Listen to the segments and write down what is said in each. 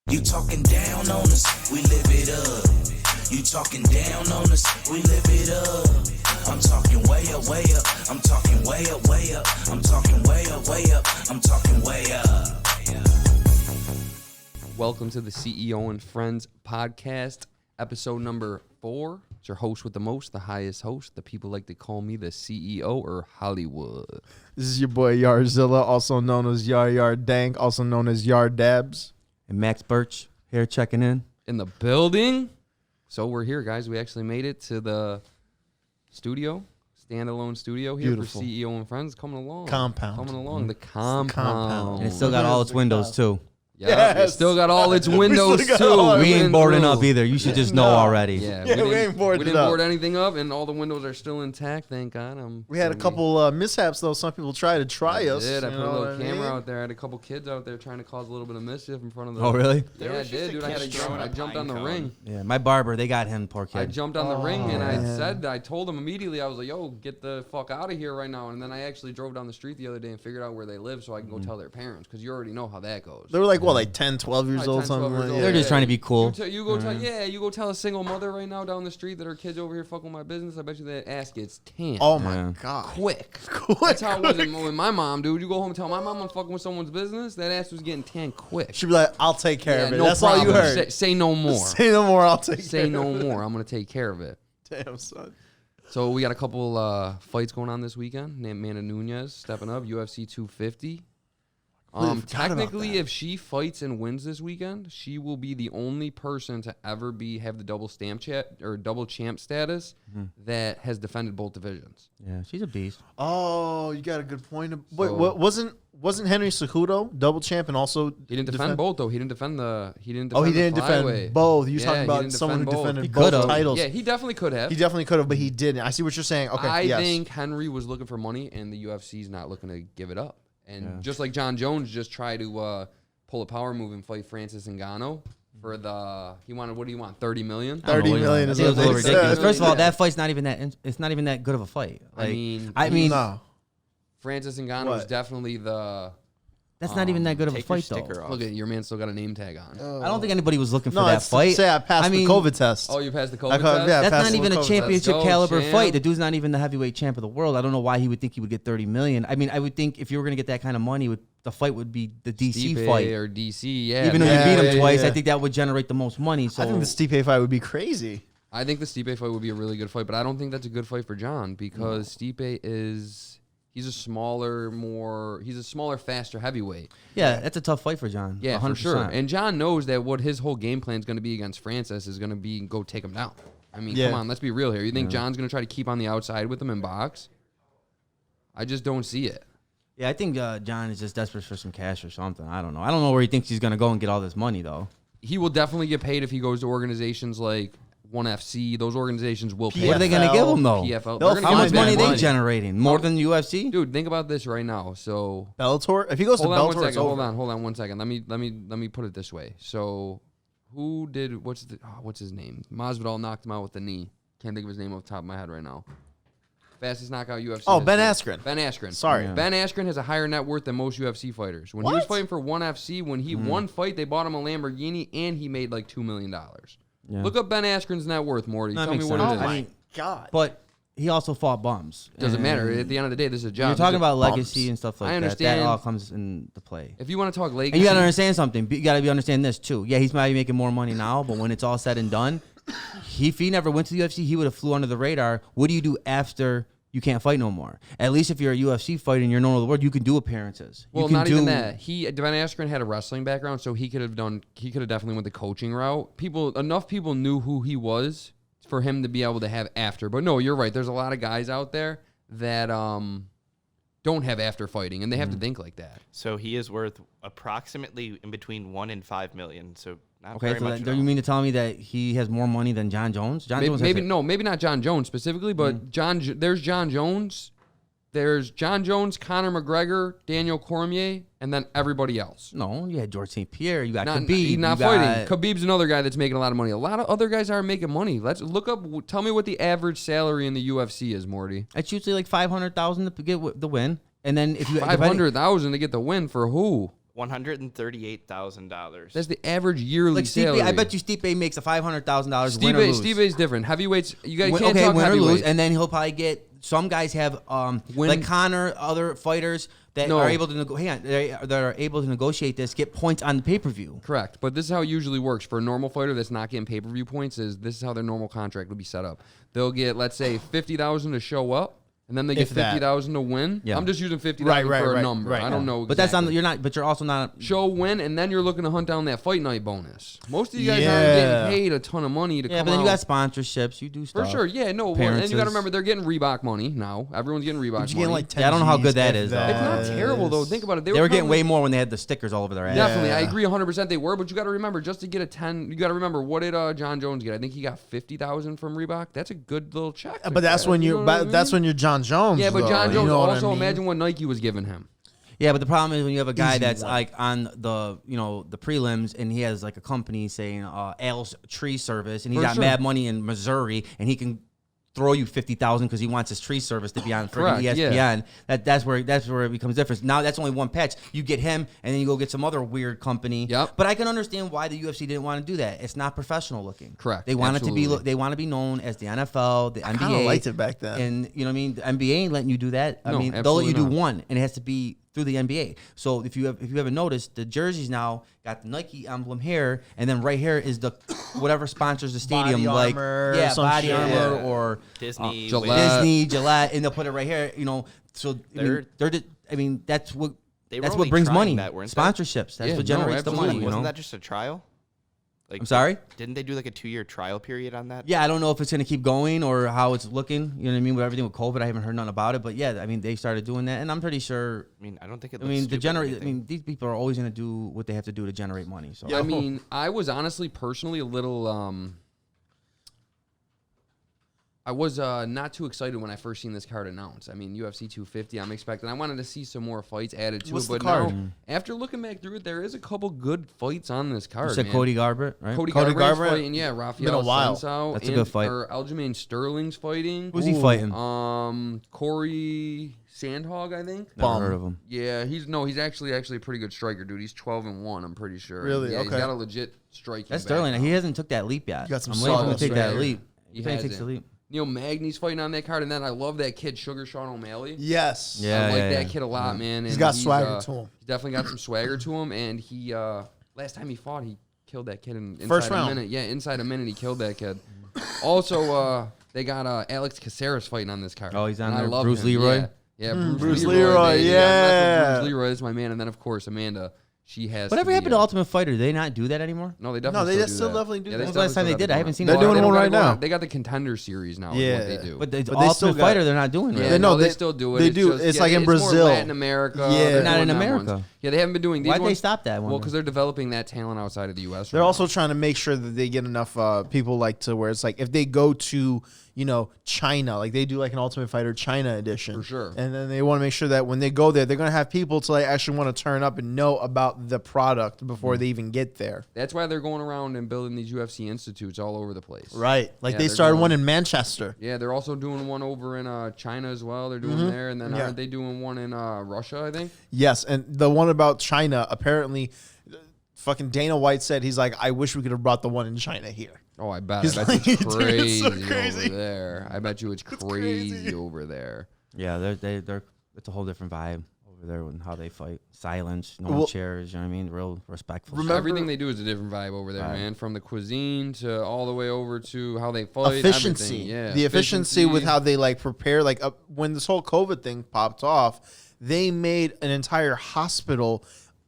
You talking down on us, we live it up. You talking down on us, we live it up. I'm talking way up, way up. I'm talking way up, way up. I'm talking way up, way up. I'm talking way up. Welcome to the CEO and Friends podcast, episode number 4. It's your host with the most, the highest host. The people like to call me the CEO or Hollywood. This is your boy Yarzilla, also known as Yar Dank, also known as Yar Dabs. And Max Birch here checking in the building. So we're here, guys. We actually made it to the studio, standalone studio here. Beautiful. For CEO and Friends. Coming along. Compound. The compound. and it still got all its windows too. Yeah, it still got all its windows too. We ain't boarding up either. You should just know already. Yeah, we ain't boarded We didn't up. board anything up, and all the windows are still intact. Thank God. We had a couple mishaps though. Some people tried to try us. I put you a know little what I camera mean? out there. I had a couple kids out there trying to cause a little bit of mischief in front of the. Oh, really? Yeah, I did, dude. I jumped on the ring. Yeah, my barber, they got him, poor kid. I jumped on the ring and man. I told them immediately, I was like, yo, get the fuck out of here right now. And then I actually drove down the street the other day and figured out where they live so I can go tell their parents, because you already know how that goes. They were like, what, like 10, 12 years Like old, 10, 12 something years like old. that. They're just trying to be cool. You go tell a single mother right now down the street that her kid's over here fucking with my business. I bet you that ass gets tan. Oh my Yeah. god. Quick. That's how it was with my mom, dude. You go home and tell my mom I'm fucking with someone's business, that ass was getting tan quick. She'd be like, I'll take care of it. No That's all you problem. heard. Say no more. Say no more, I'll take Say care no of it. more. I'm going to take care of it. Damn, son. So we got a couple fights going on this weekend. Amanda Nunes stepping up, UFC 250. Completely forgot about Technically, that. if she fights and wins this weekend, she will be the only person to ever have the double champ status that has defended both divisions. Yeah, she's a beast. Oh, you got a good point. Wait, So- what wasn't Henry Cejudo double champ and also He didn't defend both though. He didn't defend the. He didn't. Oh, Defend he didn't the defend flyweight. both. You're Yeah, talking he about didn't someone who defend both. defended He both could've. titles. Yeah, he definitely could have. He definitely could have, but he didn't. I see what you're saying. Okay, I yes. think Henry was looking for money, and the UFC's not looking to give it up. And just like Jon Jones just tried to pull a power move and fight Francis Ngannou for the. He wanted, what do you want? 30 million. 30 million I is think it was a little what they ridiculous. said. First of all, Yeah. that fight's not even that. It's not even that good of a fight. Like, I mean, no, Francis Ngannou What? is definitely the. that's not even that good of a Take your fight though. sticker off. Look at your man still got a name tag on. I don't think anybody was looking for No, that it's fight. say I passed mean, the COVID test. Oh, you passed the COVID I call- test? yeah. That's passed not the even a COVID. championship Let's go, caliber champ. fight. The dude's not even the heavyweight champ of the world. I don't know why he would think he would get 30 million. I mean, I would think if you were going to get that kind of money, the fight would be the DC Stipe fight. or DC, yeah. Even though Yeah, you beat him yeah, twice, yeah. I think that would generate the most money. So I think the Stipe fight would be crazy. I think the Stipe fight would be a really good fight, but I don't think that's a good fight for John because Stipe he's a smaller, faster heavyweight. yeah, that's a tough fight for John. Yeah, 100%. for sure. And John knows that what his whole game plan is going to be against Francis is going to be go take him down. I mean, Yeah. come on, let's be real here. You think John's going to try to keep on the outside with him in box? I just don't see it. Yeah, I think John is just desperate for some cash or something. I don't know. I don't know where he thinks he's going to go and get all this money, though. He will definitely get paid if he goes to organizations like 1FC. Those organizations will pay. What are they going to give him, though? PFL. They'll They're gonna How give much him money that are they generating? More than UFC? Dude, think about this right now. So Bellator? If he goes to hold on one Bellator, it's second. over. Hold on 1 second. Let me put it this way. So who did what's his name? Masvidal knocked him out with the knee. Can't think of his name off the top of my head right now. Fastest knockout UFC. Oh, Ben history. Askren. Ben Askren. Sorry. Yeah. Ben Askren has a higher net worth than most UFC fighters. When he was What? fighting for 1FC, when he won fight, they bought him a Lamborghini and he made like $2 million. Yeah. Look up Ben Askren's net worth, Morty. That Tell me makes what sense. it is. Oh, my mean, God. But he also fought bums. Doesn't matter. And At the end of the day, this is a job. You're talking This is a- about legacy and stuff like I that. understand. That all comes into play. If you want to talk legacy, And you gotta understand something. You gotta understand this too. Yeah, he's might be making more money now, but when it's all said and done, if he never went to the UFC, he would have flew under the radar. What do you do after you can't fight no more? At least if you're a UFC fighter and you're known to the world, you can do appearances. Well, you can not do, even that. Ben Askren had a wrestling background, so he could have definitely went the coaching route. Enough people knew who he was for him to be able to have after. But no, you're right. There's a lot of guys out there that don't have after fighting, and they have to think like that. So he is worth approximately in between 1 and 5 million. So not Okay, very so much. do you mean to tell me that he has more money than Jon Jones? Jon Jones Maybe has maybe not Jon Jones specifically, but there's Jon Jones. There's Jon Jones, Conor McGregor, Daniel Cormier, and then everybody else. No, you had George St. Pierre. You got Not, Khabib. he's not you got, fighting. Khabib's another guy that's making a lot of money. A lot of other guys aren't making money. Let's look up. Tell me what the average salary in the UFC is, Morty. It's usually like $500,000 to get the win, and then if you 500,000 to get the win for who? $138,000. That's the average yearly Like salary. I bet you Stipe makes a $500,000 win or lose. Stipe's different. Heavyweights, you guys can't Okay, talk win or heavyweights. lose, and then he'll probably get. Some guys have like Conor, other fighters that are able to that are able to negotiate this, get points on the pay-per-view. Correct, but this is how it usually works for a normal fighter that's not getting pay-per-view points. This is how their normal contract will be set up. They'll get, let's say, 50,000 to show up, and then they get If that. 50,000 to win. Yeah. I'm just using 50,000 for a number. I don't know. But that's on. exactly. You're not. But you're also not. Show win, and then you're looking to hunt down that fight night bonus. Most of you guys Yeah. aren't getting paid a ton of money to Yeah, come but then you out. got sponsorships. You do For stuff. sure, yeah, no. And you got Appearances. to remember, they're getting Reebok money now. Everyone's getting Reebok But money. you getting like 10 Yeah, I don't know how Gs, good that if is, though. It's not terrible, though. is. Think about it. They were getting probably- way more when they had the stickers all over their ass. Definitely, I Yeah. agree 100%. They were, but you got to remember, just to get a 10, you got to remember, what did Jon Jones get? I think he got 50,000 from Reebok. That's a good little check. But that's when you you're. know what I That's mean? when you're Jon Jones. Yeah, but though, Jon you Jones know what I also mean? imagine what Nike was giving him. Yeah, but the problem is when you have a guy Easy that's one. like on the the prelims and he has like a company saying Al's Tree Service and he's For got sure. mad money in Missouri and he can throw you 50,000 because he wants his tree service to be on freaking Correct, ESPN. yeah. That's where it becomes different. Now that's only one patch. You get him and then you go get some other weird company. Yep. But I can understand why the UFC didn't want to do that. It's not professional looking. Correct, They want it to be. absolutely. They want to be known as the NFL, the NBA. I kind of liked it back then. And you know what I mean? The NBA ain't letting you do that. I No, mean, they'll let you do absolutely not. one, and it has to be through the NBA. So if you haven't noticed, the jerseys now got the Nike emblem here, and then right here is the whatever sponsors the stadium, Body like Armor, some Body shit. Armor Yeah. or Disney, Gillette. Disney, Gillette, and they'll put it right here. You know, so I mean, that's what They were that's only what brings trying money. that, weren't they? Sponsorships. That's Yeah, what no, generates the absolutely. money. You Wasn't know? that just a trial? Like, I'm sorry. Didn't they do like a 2-year trial period on that? Yeah, I don't know if it's going to keep going or how it's looking. You know what I mean? With everything with COVID, I haven't heard nothing about it. But yeah, I mean, they started doing that, and I'm pretty sure. I mean, I don't think it. I Looks mean, stupid or anything. these people are always going to do what they have to do to generate money. So I mean, I was honestly, personally, a little. I was not too excited when I first seen this card announced. I mean, UFC 250, I'm expecting. I wanted to see some more fights added to What's it. the But card? now, after looking back through it, there is a couple good fights on this card. you said man. Cody Garbrandt, right? Cody Cody Garbrandt's Garbrandt? fighting, yeah. Been a Rafael while. Sensao. That's a good fight. Or Aljamain Sterling's fighting. Who's he fighting? Corey Sandhog, I think. Never heard of him. Yeah, he's actually a pretty good striker, dude. He's 12-1, I'm pretty sure. Really? Yeah, he's Okay. got a legit striking. That's Sterling. background. He hasn't took that leap yet. You got some I'm waiting for him to solid take that striker. leap. He He takes hasn't. the leap. Neil Magny's fighting on that card, and then I love that kid, Sugar Sean O'Malley. Yes. Yeah. I like that kid a lot, man. He's and got swagger to him. He's definitely got some swagger to him, and he last time he fought, he killed that kid in inside First a round. minute. Yeah, inside a minute, he killed that kid. Also, they got Alex Caceres fighting on this card. Oh, he's on And I there. love Bruce him. Leroy? Yeah, Bruce Leroy, baby. yeah. I'm messing with Bruce Leroy is my man, and then of course Amanda. She has. Whatever to be, happened to Ultimate Fighter? Do they not do that anymore? No, they definitely. No, they still still do that. definitely do Yeah, that. they When's the last still time they have did? it I going haven't seen on. it. They're doing They don't one gotta right go on- now. They got the Contender Series now. Is Yeah. what they do. But the But they Ultimate still got- Fighter, they're not doing Yeah, right. They- no, they they- still do it. they It's do. just- It's yeah, like in it's more Brazil. Latin America. Yeah. They're Not doing in them ones. America. Yeah, they haven't been doing these Why'd they ones. stop that one? Well, because they're developing that talent outside of the U.S. They're right also now. trying to make sure that they get enough people like to where it's like if they go to China, like they do like an Ultimate Fighter China edition For sure. and then they want to make sure that when they go there, they're gonna have people to like actually want to turn up and know about the product before they even get there. That's why they're going around and building these UFC institutes all over the place. Right, like Yeah, they they're started going- one in Manchester. Yeah, they're also doing one over in China as well. They're doing there, and then Yeah. aren't they doing one in Russia? I think. Yes, and the one about China apparently. Fucking Dana White said he's like, I wish we could have brought the one in China here. Oh, I bet. He's I bet like, it's dude, it's crazy, so crazy. over there. I bet you it's crazy, crazy. over there. Yeah, they're it's a whole different vibe over there and how they fight. Silence, no Well- one chairs. You know what I mean? Real respectful. Remember- Everything they do is a different vibe over there, Right. man. From the cuisine to all the way over to how they fight. Efficiency. everything. Yeah, The efficiency with how they like prepare. Like when this whole COVID thing popped off, they made an entire hospital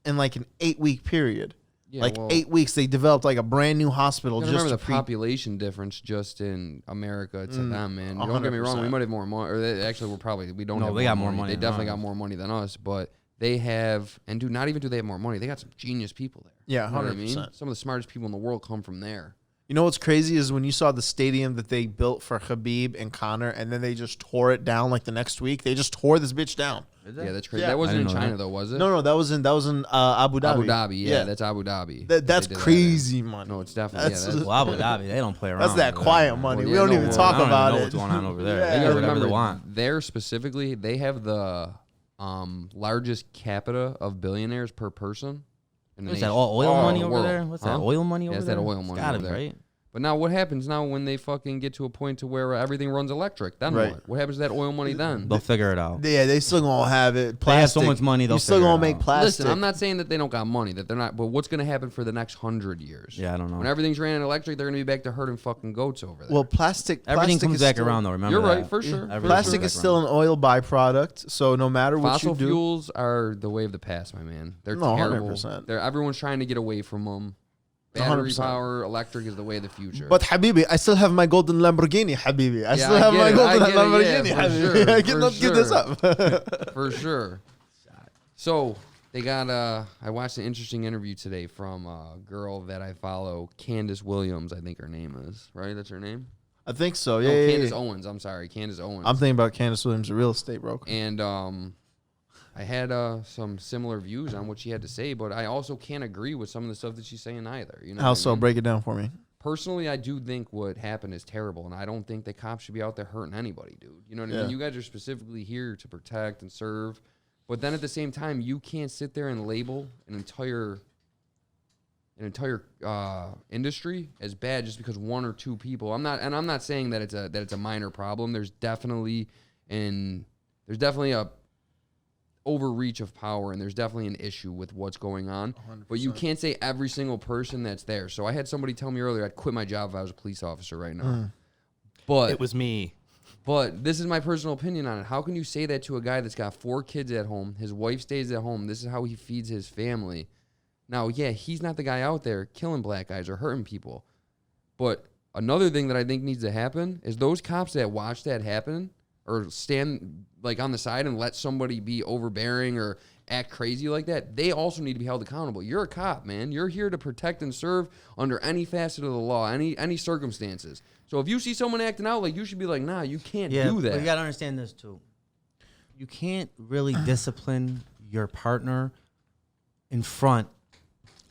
in like an 8-week period. Yeah, like well, 8 weeks, they developed like a brand new hospital You just remember to the population difference just in America to them, man. Don't get me wrong, 100%. we might have more money. Or actually, we don't No, have they got more money They than definitely us. got more money than us, but they have, and do not even do they have more money. They got some genius people there. Yeah, You know what I mean? 100%. Some of the smartest people in the world come from there. You know what's crazy is when you saw the stadium that they built for Khabib and Conor, and then they just tore it down like the next week. They just tore this bitch down. Yeah, that's crazy. Yeah. That wasn't I in didn't know China that. though, was it? No, that was in Abu Dhabi. Abu Dhabi. Yeah, that's Abu Dhabi. That's They did that in. crazy money. No, it's definitely. That's- Yeah, that's, Well, Abu Dhabi, they don't play around. That's that over quiet there. money. Well, We yeah, don't no, even well, talk I don't even about know it. what's going on over there. Yeah. They you do gotta whatever remember, they want. there specifically, they have the largest capita of billionaires per person. In the What's that, nation. all oil money the over world. there? What's that, Huh? oil money over Yeah, it's there? that oil It's money gotta over be, there. right? But now what happens now when they fucking get to a point to where everything runs electric? Then Right. what? What happens to that oil money then? They'll figure it out. Yeah, they still gonna have it. They have so Plastic. much money, they'll You still figure it gonna make out. plastic. Listen, I'm not saying that they don't got money, that they're not, but what's going to happen for the next 100 years? Yeah, I don't know. When everything's ran electric, they're going to be back to herding fucking goats over there. Well, plastic. Everything plastic comes is back still- around, though. Remember You're that. right, for sure. Everything Plastic comes is back still around. an oil byproduct. So no matter what Fossil you do, fuels are the way of the past, my man. They're No, terrible. 100%. Everyone's trying to get away from them. Battery 100%. power, electric is the way of the future. But Habibi, I still have my golden Lamborghini, Habibi. I still have get my it, golden I get it, Lamborghini, yeah, for Habibi. sure, I for cannot give this sure. up. For sure. So they got. I watched an interesting interview today from a girl that I follow, Candace Williams. I think her name is right. That's her name. I think so. No, Yeah, yeah, Candace yeah. Owens. I'm sorry, Candace Owens. I'm thinking about Candace Williams, a real estate broker. And I had some similar views on what she had to say, but I also can't agree with some of the stuff that she's saying either. You know, How what I so? mean? Break it down for me. Personally, I do think what happened is terrible, and I don't think that cops should be out there hurting anybody, dude. You know what I Yeah. mean? You guys are specifically here to protect and serve, but then at the same time, you can't sit there and label an entire industry as bad just because one or two people. I'm not saying that it's a minor problem. There's definitely a overreach of power, and there's definitely an issue with what's going on. 100%. But you can't say every single person that's there. So I had somebody tell me earlier I'd quit my job if I was a police officer right now. But It was me. But this is my personal opinion on it. How can you say that to a guy that's got 4 kids at home? His wife stays at home. This is how he feeds his family. Now, yeah, he's not the guy out there killing black guys or hurting people. But another thing that I think needs to happen is those cops that watch that happen or stand like on the side and let somebody be overbearing or act crazy like that, they also need to be held accountable. You're a cop, man. You're here to protect and serve under any facet of the law, any circumstances. So if you see someone acting out, like, you should be like, nah, you can't do that. But you gotta understand this too. You can't really discipline your partner in front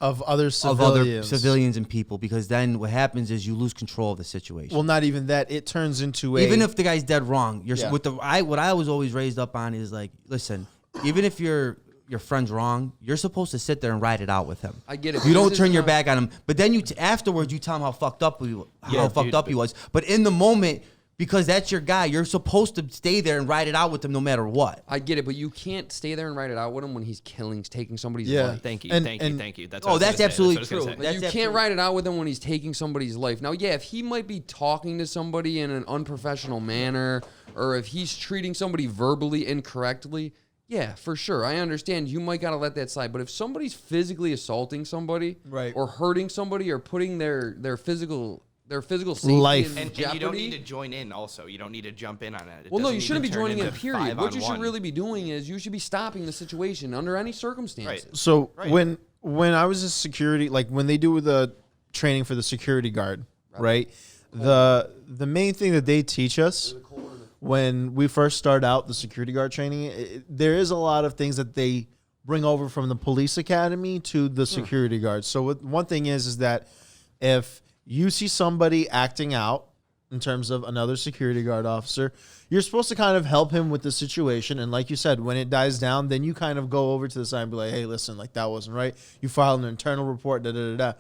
Of other of civilians. other civilians and people, because then what happens is you lose control of the situation. Well, not even that. It turns into Even if the guy's dead wrong, you're Yeah. what I was always raised up on is like, listen, even if your friend's wrong, you're supposed to sit there and ride it out with him. I get it. You don't This turn is your not- back on him, but then afterwards you tell him how fucked up he dude, was. But in the moment, because that's your guy, you're supposed to stay there and ride it out with him no matter what. I get it, but you can't stay there and write it out with him when he's taking somebody's Yeah. life. Thank you. And- Thank you. That's Oh, what I was that's gonna say. absolutely That's what I was true. gonna say. That's You can't absolutely- write it out with him when he's taking somebody's life. Now, yeah, if he might be talking to somebody in an unprofessional manner, or if he's treating somebody verbally incorrectly, yeah, for sure. I understand. You might gotta let that slide. But if somebody's physically assaulting somebody, Right. or hurting somebody, or putting their physical safety Life. in And jeopardy, you don't need to join in also. You don't need to jump in on it. It well, no, doesn't you need shouldn't to be turn joining in, into period. What you should 5-on-1. really be doing is you should be stopping the situation under any circumstances. Right. So Right. when I was a security, like when they do the training for the security guard, right? The main thing that they teach us when we first start out the security guard training, there is a lot of things that they bring over from the police academy to the security guards. So one thing is that if you see somebody acting out in terms of another security guard officer, you're supposed to kind of help him with the situation. And like you said, when it dies down, then you kind of go over to the side and be like, hey, listen, like that wasn't right. You file an internal report, da-da-da-da.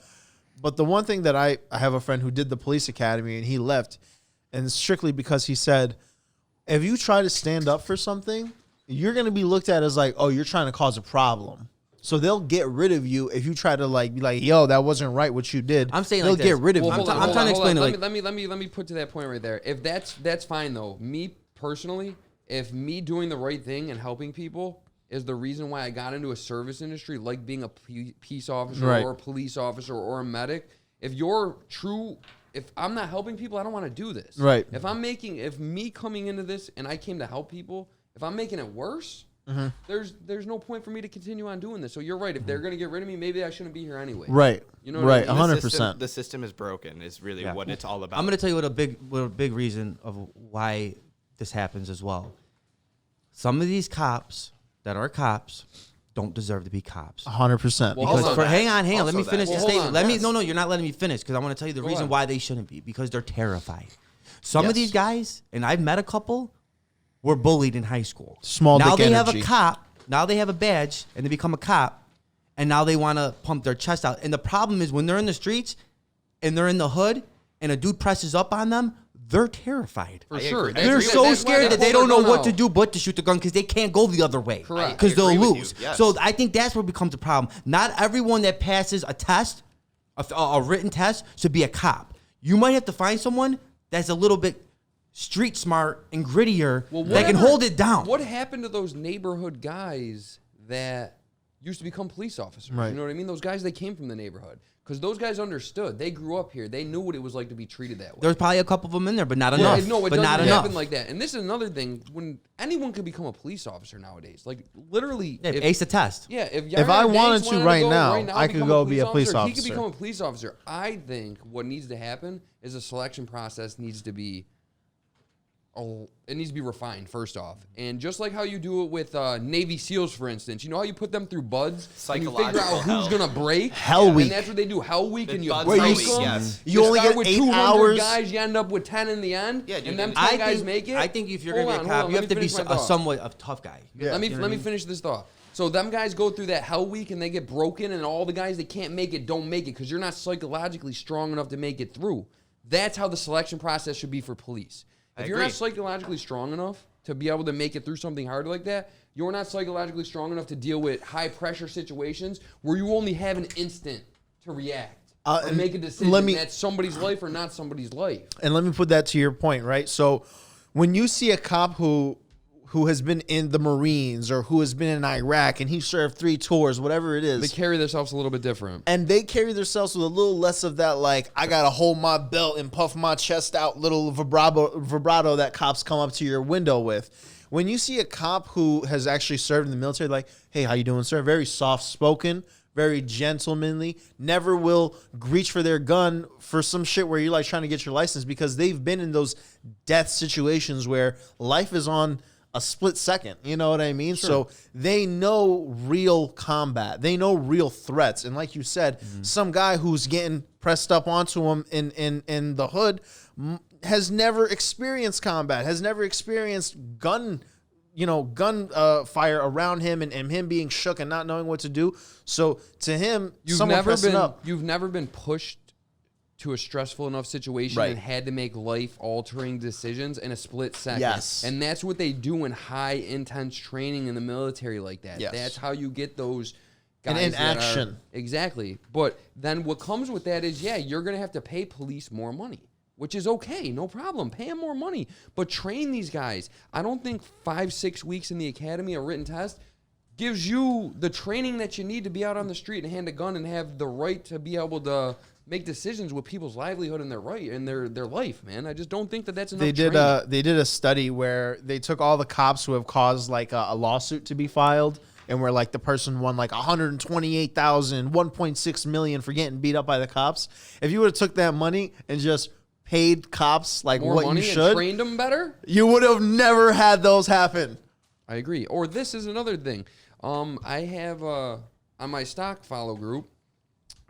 But the one thing that I have a friend who did the police academy and he left, and strictly because he said, if you try to stand up for something, you're going to be looked at as like, oh, you're trying to cause a problem. So they'll get rid of you if you try to like be like, yo, that wasn't right what you did. I'm saying they'll like get this. rid of Well, you. hold on, I'm hold trying on, to hold on. explain it Let me put to that point right there. If that's fine though. Me personally, if me doing the right thing and helping people is the reason why I got into a service industry, like being a peace officer Right. or a police officer or a medic, if I'm not helping people, I don't want to do this. Right. If me coming into this and I came to help people, if I'm making it worse, there's no point for me to continue on doing this. So you're right. If they're gonna get rid of me, maybe I shouldn't be here anyway. Right. You know what I right. mean? 100%. The system is broken. Is really Yeah. what it's all about. I'm going to tell you what a big reason of why this happens as well. Some of these cops that are cops don't deserve to be cops. 100%. Well, Because hold on. hang on. Let Also me finish that. the Well, hold statement. on. Let me. Yes. No, you're not letting me finish because I want to tell you the reason ahead. why they shouldn't be, because they're terrified. Some of Yes. these guys, and I've met a couple, were bullied in high school. Small now dick they have energy. a cop. Now they have a badge and they become a cop, and now they want to pump their chest out. And the problem is when they're in the streets and they're in the hood and a dude presses up on them, they're terrified. For sure. They're so scared that they don't know what to do but to shoot the gun because they can't go the other way. Correct. Because they'll agree with lose. you, yes. So I think that's where it becomes a problem. Not everyone that passes a test, a written test, should be a cop. You might have to find someone that's a little bit street smart and grittier that can hold it down. What happened to those neighborhood guys that used to become police officers? Right. You know what I mean? Those guys that came from the neighborhood. Because those guys understood. They grew up here. They knew what it was like to be treated that way. There's probably a couple of them in there, but not enough. No, it but doesn't not happen enough. like that. And this is another thing. When anyone can become a police officer nowadays. Like, literally. Yeah, ace the test. Yeah, if I Yara wanted Danks to wanted right go now, I and could become go be a police He could officer. become a police officer. I think what needs to happen is a selection process needs to be... it needs to be refined, first off. And just like how you do it with Navy SEALs, for instance, you know how you put them through buds? And you figure out Psychological who's going to break? Hell week. And that's what they do, Hell Week, and you buds break Hell them. Week, yes. You only start get with 8 200 hours. guys, you end up with 10 in the end. Yeah, dude, and them and 10 guys make it. I think if you're Hold going to be a on, cop, hold you on, have to be let me finish my a thought. somewhat of tough guy. Yeah. Let me finish this thought. So them guys go through that Hell Week and they get broken, and all the guys that can't make it don't make it because you're not psychologically strong enough to make it through. That's how the selection process should be for police. If you're agree. not psychologically strong enough to be able to make it through something hard like that, you're not psychologically strong enough to deal with high pressure situations where you only have an instant to react or and make a decision let me- that's somebody's life or not somebody's life. And let me put that to your point, right? So when you see a cop who has been in the Marines or who has been in Iraq and he served 3 tours, whatever it is, They carry themselves a little bit different. and they carry themselves with a little less of that, like, I gotta hold my belt and puff my chest out little vibrato that cops come up to your window with. When you see a cop who has actually served in the military, like, hey, how you doing, sir? Very soft-spoken, very gentlemanly, never will reach for their gun for some shit where you're like trying to get your license, because they've been in those death situations where life is on a split second. You know what I mean? So they know real combat. They know real threats. And like you said, some guy who's getting pressed up onto him in the hood has never experienced combat, has never experienced gun fire around him and him being shook and not knowing what to do. So to him, someone pressing up. You've never been pushed to a stressful enough situation Right. and had to make life-altering decisions in a split second. Yes. And that's what they do in high, intense training in the military like that. Yes. That's how you get those guys And in that action. Are, exactly. But then what comes with that is, you're going to have to pay police more money, which is okay. No problem. Pay them more money. But train these guys. I don't think 5-6 weeks in the academy, a written test, gives you the training that you need to be out on the street and hand a gun and have the right to be able to make decisions with people's livelihood and their life, man. I just don't think that that's enough. They did a study where they took all the cops who have caused like a lawsuit to be filed, and where like the person won like 128,000, 1.6 million for getting beat up by the cops. If you would have took that money and just paid cops like more what money you and should, trained them better. you would have never had those happen. I agree. Or this is another thing. I have on my stock follow group,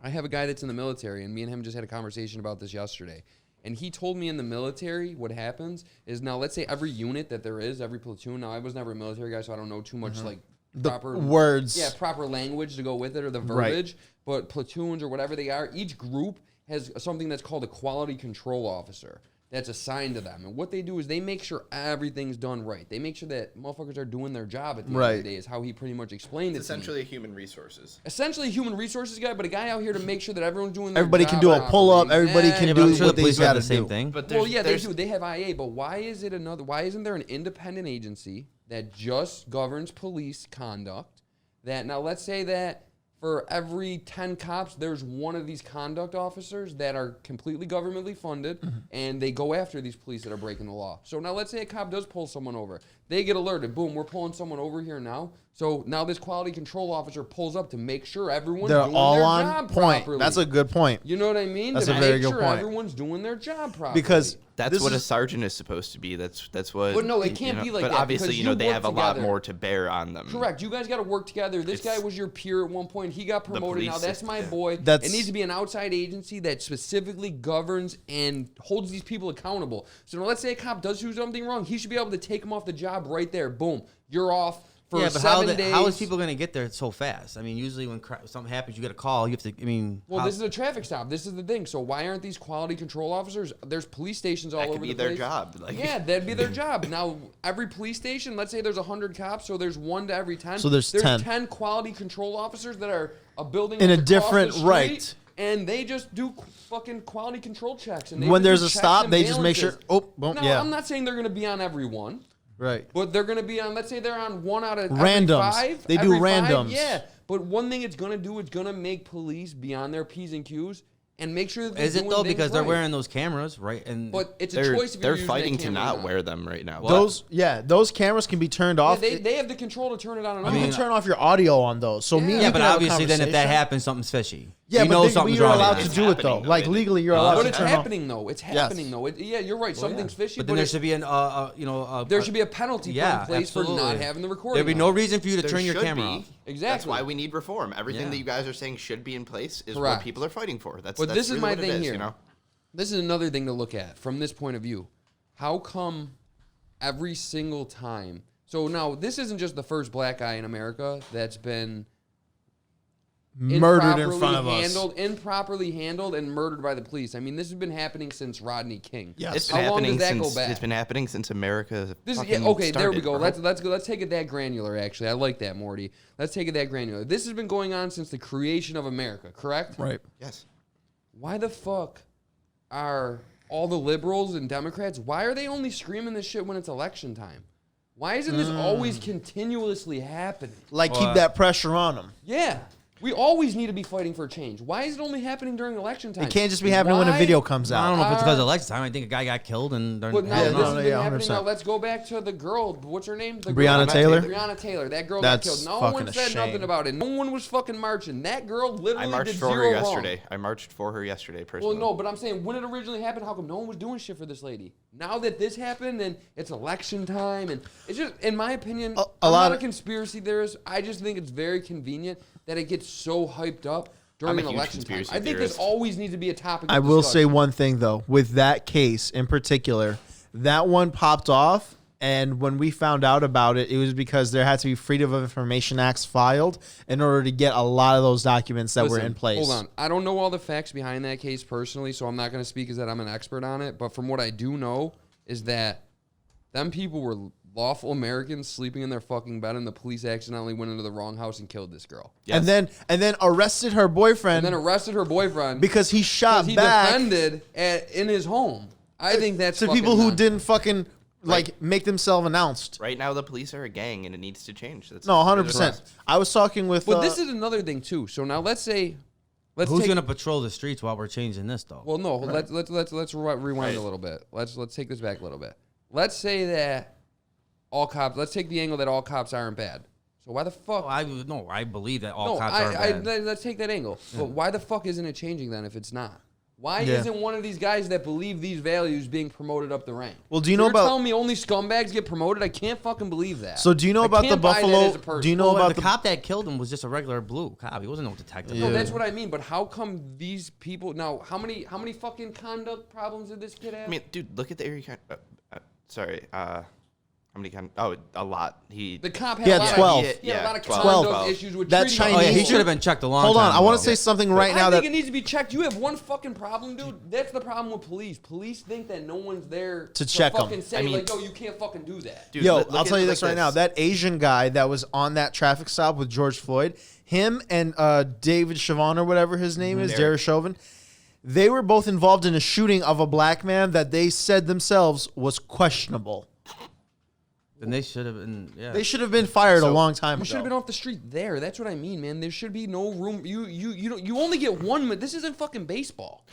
I have a guy that's in the military, and me and him just had a conversation about this yesterday. And he told me in the military what happens is, now let's say every unit that there is, every platoon. Now I was never a military guy, so I don't know too much like The proper words. Yeah, proper language to go with it, or the verbiage. But platoons or whatever they are, each group has something that's called a quality control officer that's assigned to them. And what they do is they make sure everything's done right. They make sure that motherfuckers are doing their job at the end of the day, is how he pretty much explained it to me. Essentially a human resources. Essentially a human resources guy, but a guy out here to make sure that everyone's doing their Everybody job can do a pull-up. properly. Everybody can Yeah, do but I'm sure what the they police got got to the same do. thing. But Well, yeah, they there's- do. They have IA, but why isn't there an independent agency that just governs police conduct? That now, let's say that for every 10 cops, there's one of these conduct officers that are completely governmentally funded, and they go after these police that are breaking the law. So now let's say a cop does pull someone over. They get alerted. Boom, we're pulling someone over here now. So now this quality control officer pulls up to make sure everyone's They're doing all their on job point. properly. That's a good point. You know what I mean? That's to a very make good sure point. everyone's doing their job properly. Because That's this what a is- sergeant is supposed to be. That's what. But no, it can't be like but that obviously, because you know, you they work have a lot together. more to bear on them. Correct. You guys got to work together. This guy was your peer at one point. He got promoted. Now police that's my boy. That's- It needs to be an outside agency that specifically governs and holds these people accountable. So now let's say a cop does do something wrong. He should be able to take him off the job right there. Boom. You're off for Yeah, but 7 days. how is people going to get there so fast? I mean, usually when something happens, you get a call. You have to. I mean, Well, this is a traffic stop. This is the thing. So why aren't these quality control officers? There's police stations all That over could the be place. their job. Like, Yeah, that'd be their job. Now, every police station, let's say there's 100 cops, so there's 1 to every 10. So there's 10. 10 quality control officers that are a building In a across different- the street, right. and they just do fucking quality control checks. And they When just there's do a checks stop, and they just make sure. balances. Oh, boom, No, yeah. I'm not saying they're going to be on every one. Right. But they're going to be on, let's say they're on 1 out of Randoms. every 5. They do every 5, randoms. Yeah. But one thing it's going to do, it's going to make police be on their P's and Q's and make sure that they're is it doing though? things Because they're right. wearing those cameras, right? And But it's a they're choice if you're using fighting that to camera or not not. wear them right now. Those cameras can be turned Yeah, off. they have the control to turn it on and off. You can turn off your audio on those. So me and Yeah, you yeah, can but have a obviously, then if that conversation. happens, something's fishy. Yeah, we but know then something's you're wrong. allowed with to it. do it though. happening, though, Like isn't it? legally, you're allowed But to it's turn happening though. It's Yes. happening though. Yeah, you're right. Something's fishy. But then there it- should be there should be a penalty put in place for not having the recording. There'd be no on. reason for you to There turn your should camera be. off. That's Exactly. why we need reform. Everything Yeah. that you guys are saying should be in place is Correct. what people are fighting for. That's But this is really my what it thing is, here. You know? This is another thing to look at from this point of view. How come every single time? So now this isn't just the first black guy in America that's been murdered in front of us. improperly handled and murdered by the police. I mean, this has been happening since Rodney King. Yes. It's How been long does happening that since go back? it's been happening since America. This is fucking okay. There we started, go. bro. Let's go. Let's take it that granular. Actually, I like that, Morty. Let's take it that granular. This has been going on since the creation of America. Correct? Right. Yes. Why the fuck are all the liberals and Democrats? Why are they only screaming this shit when it's election time? Why isn't this always continuously happening? Like keep that pressure on them. Yeah. We always need to be fighting for change. Why is it only happening during election time? It can't just be happening when a Why- video comes I don't out. know if it's because of election time. I think a guy got killed and they're But now Yeah, this no, has no, been yeah, happening. Now 100%. let's go back to the girl. What's her name? The Breonna girl, Taylor? Breonna Taylor. That girl That's got killed. No fucking one a said shame. nothing about it. No one was fucking marching. That girl literally I marched did for her zero wrong. yesterday. I marched for her yesterday personally. Well, no, but I'm saying when it originally happened, how come no one was doing shit for this lady? Now that this happened and it's election time, and it's just, in my opinion, I'm lot not a of- conspiracy theorist. I just think it's very convenient that it gets so hyped up during I'm a an huge election time. conspiracy I think this theorist. always needs to be a topic. I of will say discussion. one thing though, with that case in particular, that one popped off, and when we found out about it, it was because there had to be Freedom of Information Acts filed in order to get a lot of those documents that were Listen, in place. Hold on. I don't know all the facts behind that case personally, so I'm not going to speak as that I'm an expert on it. But from what I do know is that them people were lawful Americans sleeping in their fucking bed, and the police accidentally went into the wrong house and killed this girl. Yes. And then arrested her boyfriend And then arrested her boyfriend because he shot he back defended in his home. I think that's to fucking people who nuts. didn't fucking like make themselves announced. Right now, the police are a gang, and it needs to change. That's No, that's 100%. I was talking with. But this is another thing too. So now let's say, Who's take, gonna patrol the streets while we're changing this though? Well, no. Let's rewind a little bit. Let's take this back a little bit. Let's say that all cops. Let's take the angle that all cops aren't bad. So why the fuck? I believe that all No, cops are bad. let's take that angle. But why the fuck isn't it changing then if it's not? Why Yeah. isn't one of these guys that believe these values being promoted up the rank? Well, do you So know you're about- telling me only scumbags get promoted? I can't fucking believe that. So do you know I about the can't buy that Buffalo? as a person. Do you know Well, about the cop that killed him was just a regular blue cop. He wasn't no detective. No, that's what I mean. But how come these people now? How many fucking conduct problems did this kid have? I mean, dude, look at the area. Sorry. How many a lot. The cop had He a had lot 12. Of, he had a lot of 12. conduct 12. issues with That's treating Oh yeah, Chinese. he should have been checked a long Hold time on, I want ago. to say something right now I think that it needs to be checked. You have one fucking problem, dude. That's the problem with police. Police think that no one's there To check 'em. fucking say, I mean- like, no, you can't fucking do that. Dude, Yo, look I'll at tell you it this like right now. That Asian guy that was on that traffic stop with George Floyd, him and David Chauvin or whatever his name is, Derek Chauvin, they were both involved in a shooting of a black man that they said themselves was questionable. Then they should have been. Yeah. They should have been fired a long time You should have been ago. off the street there. That's what I mean, man. There should be no room. You only get 1 minute. This isn't fucking baseball.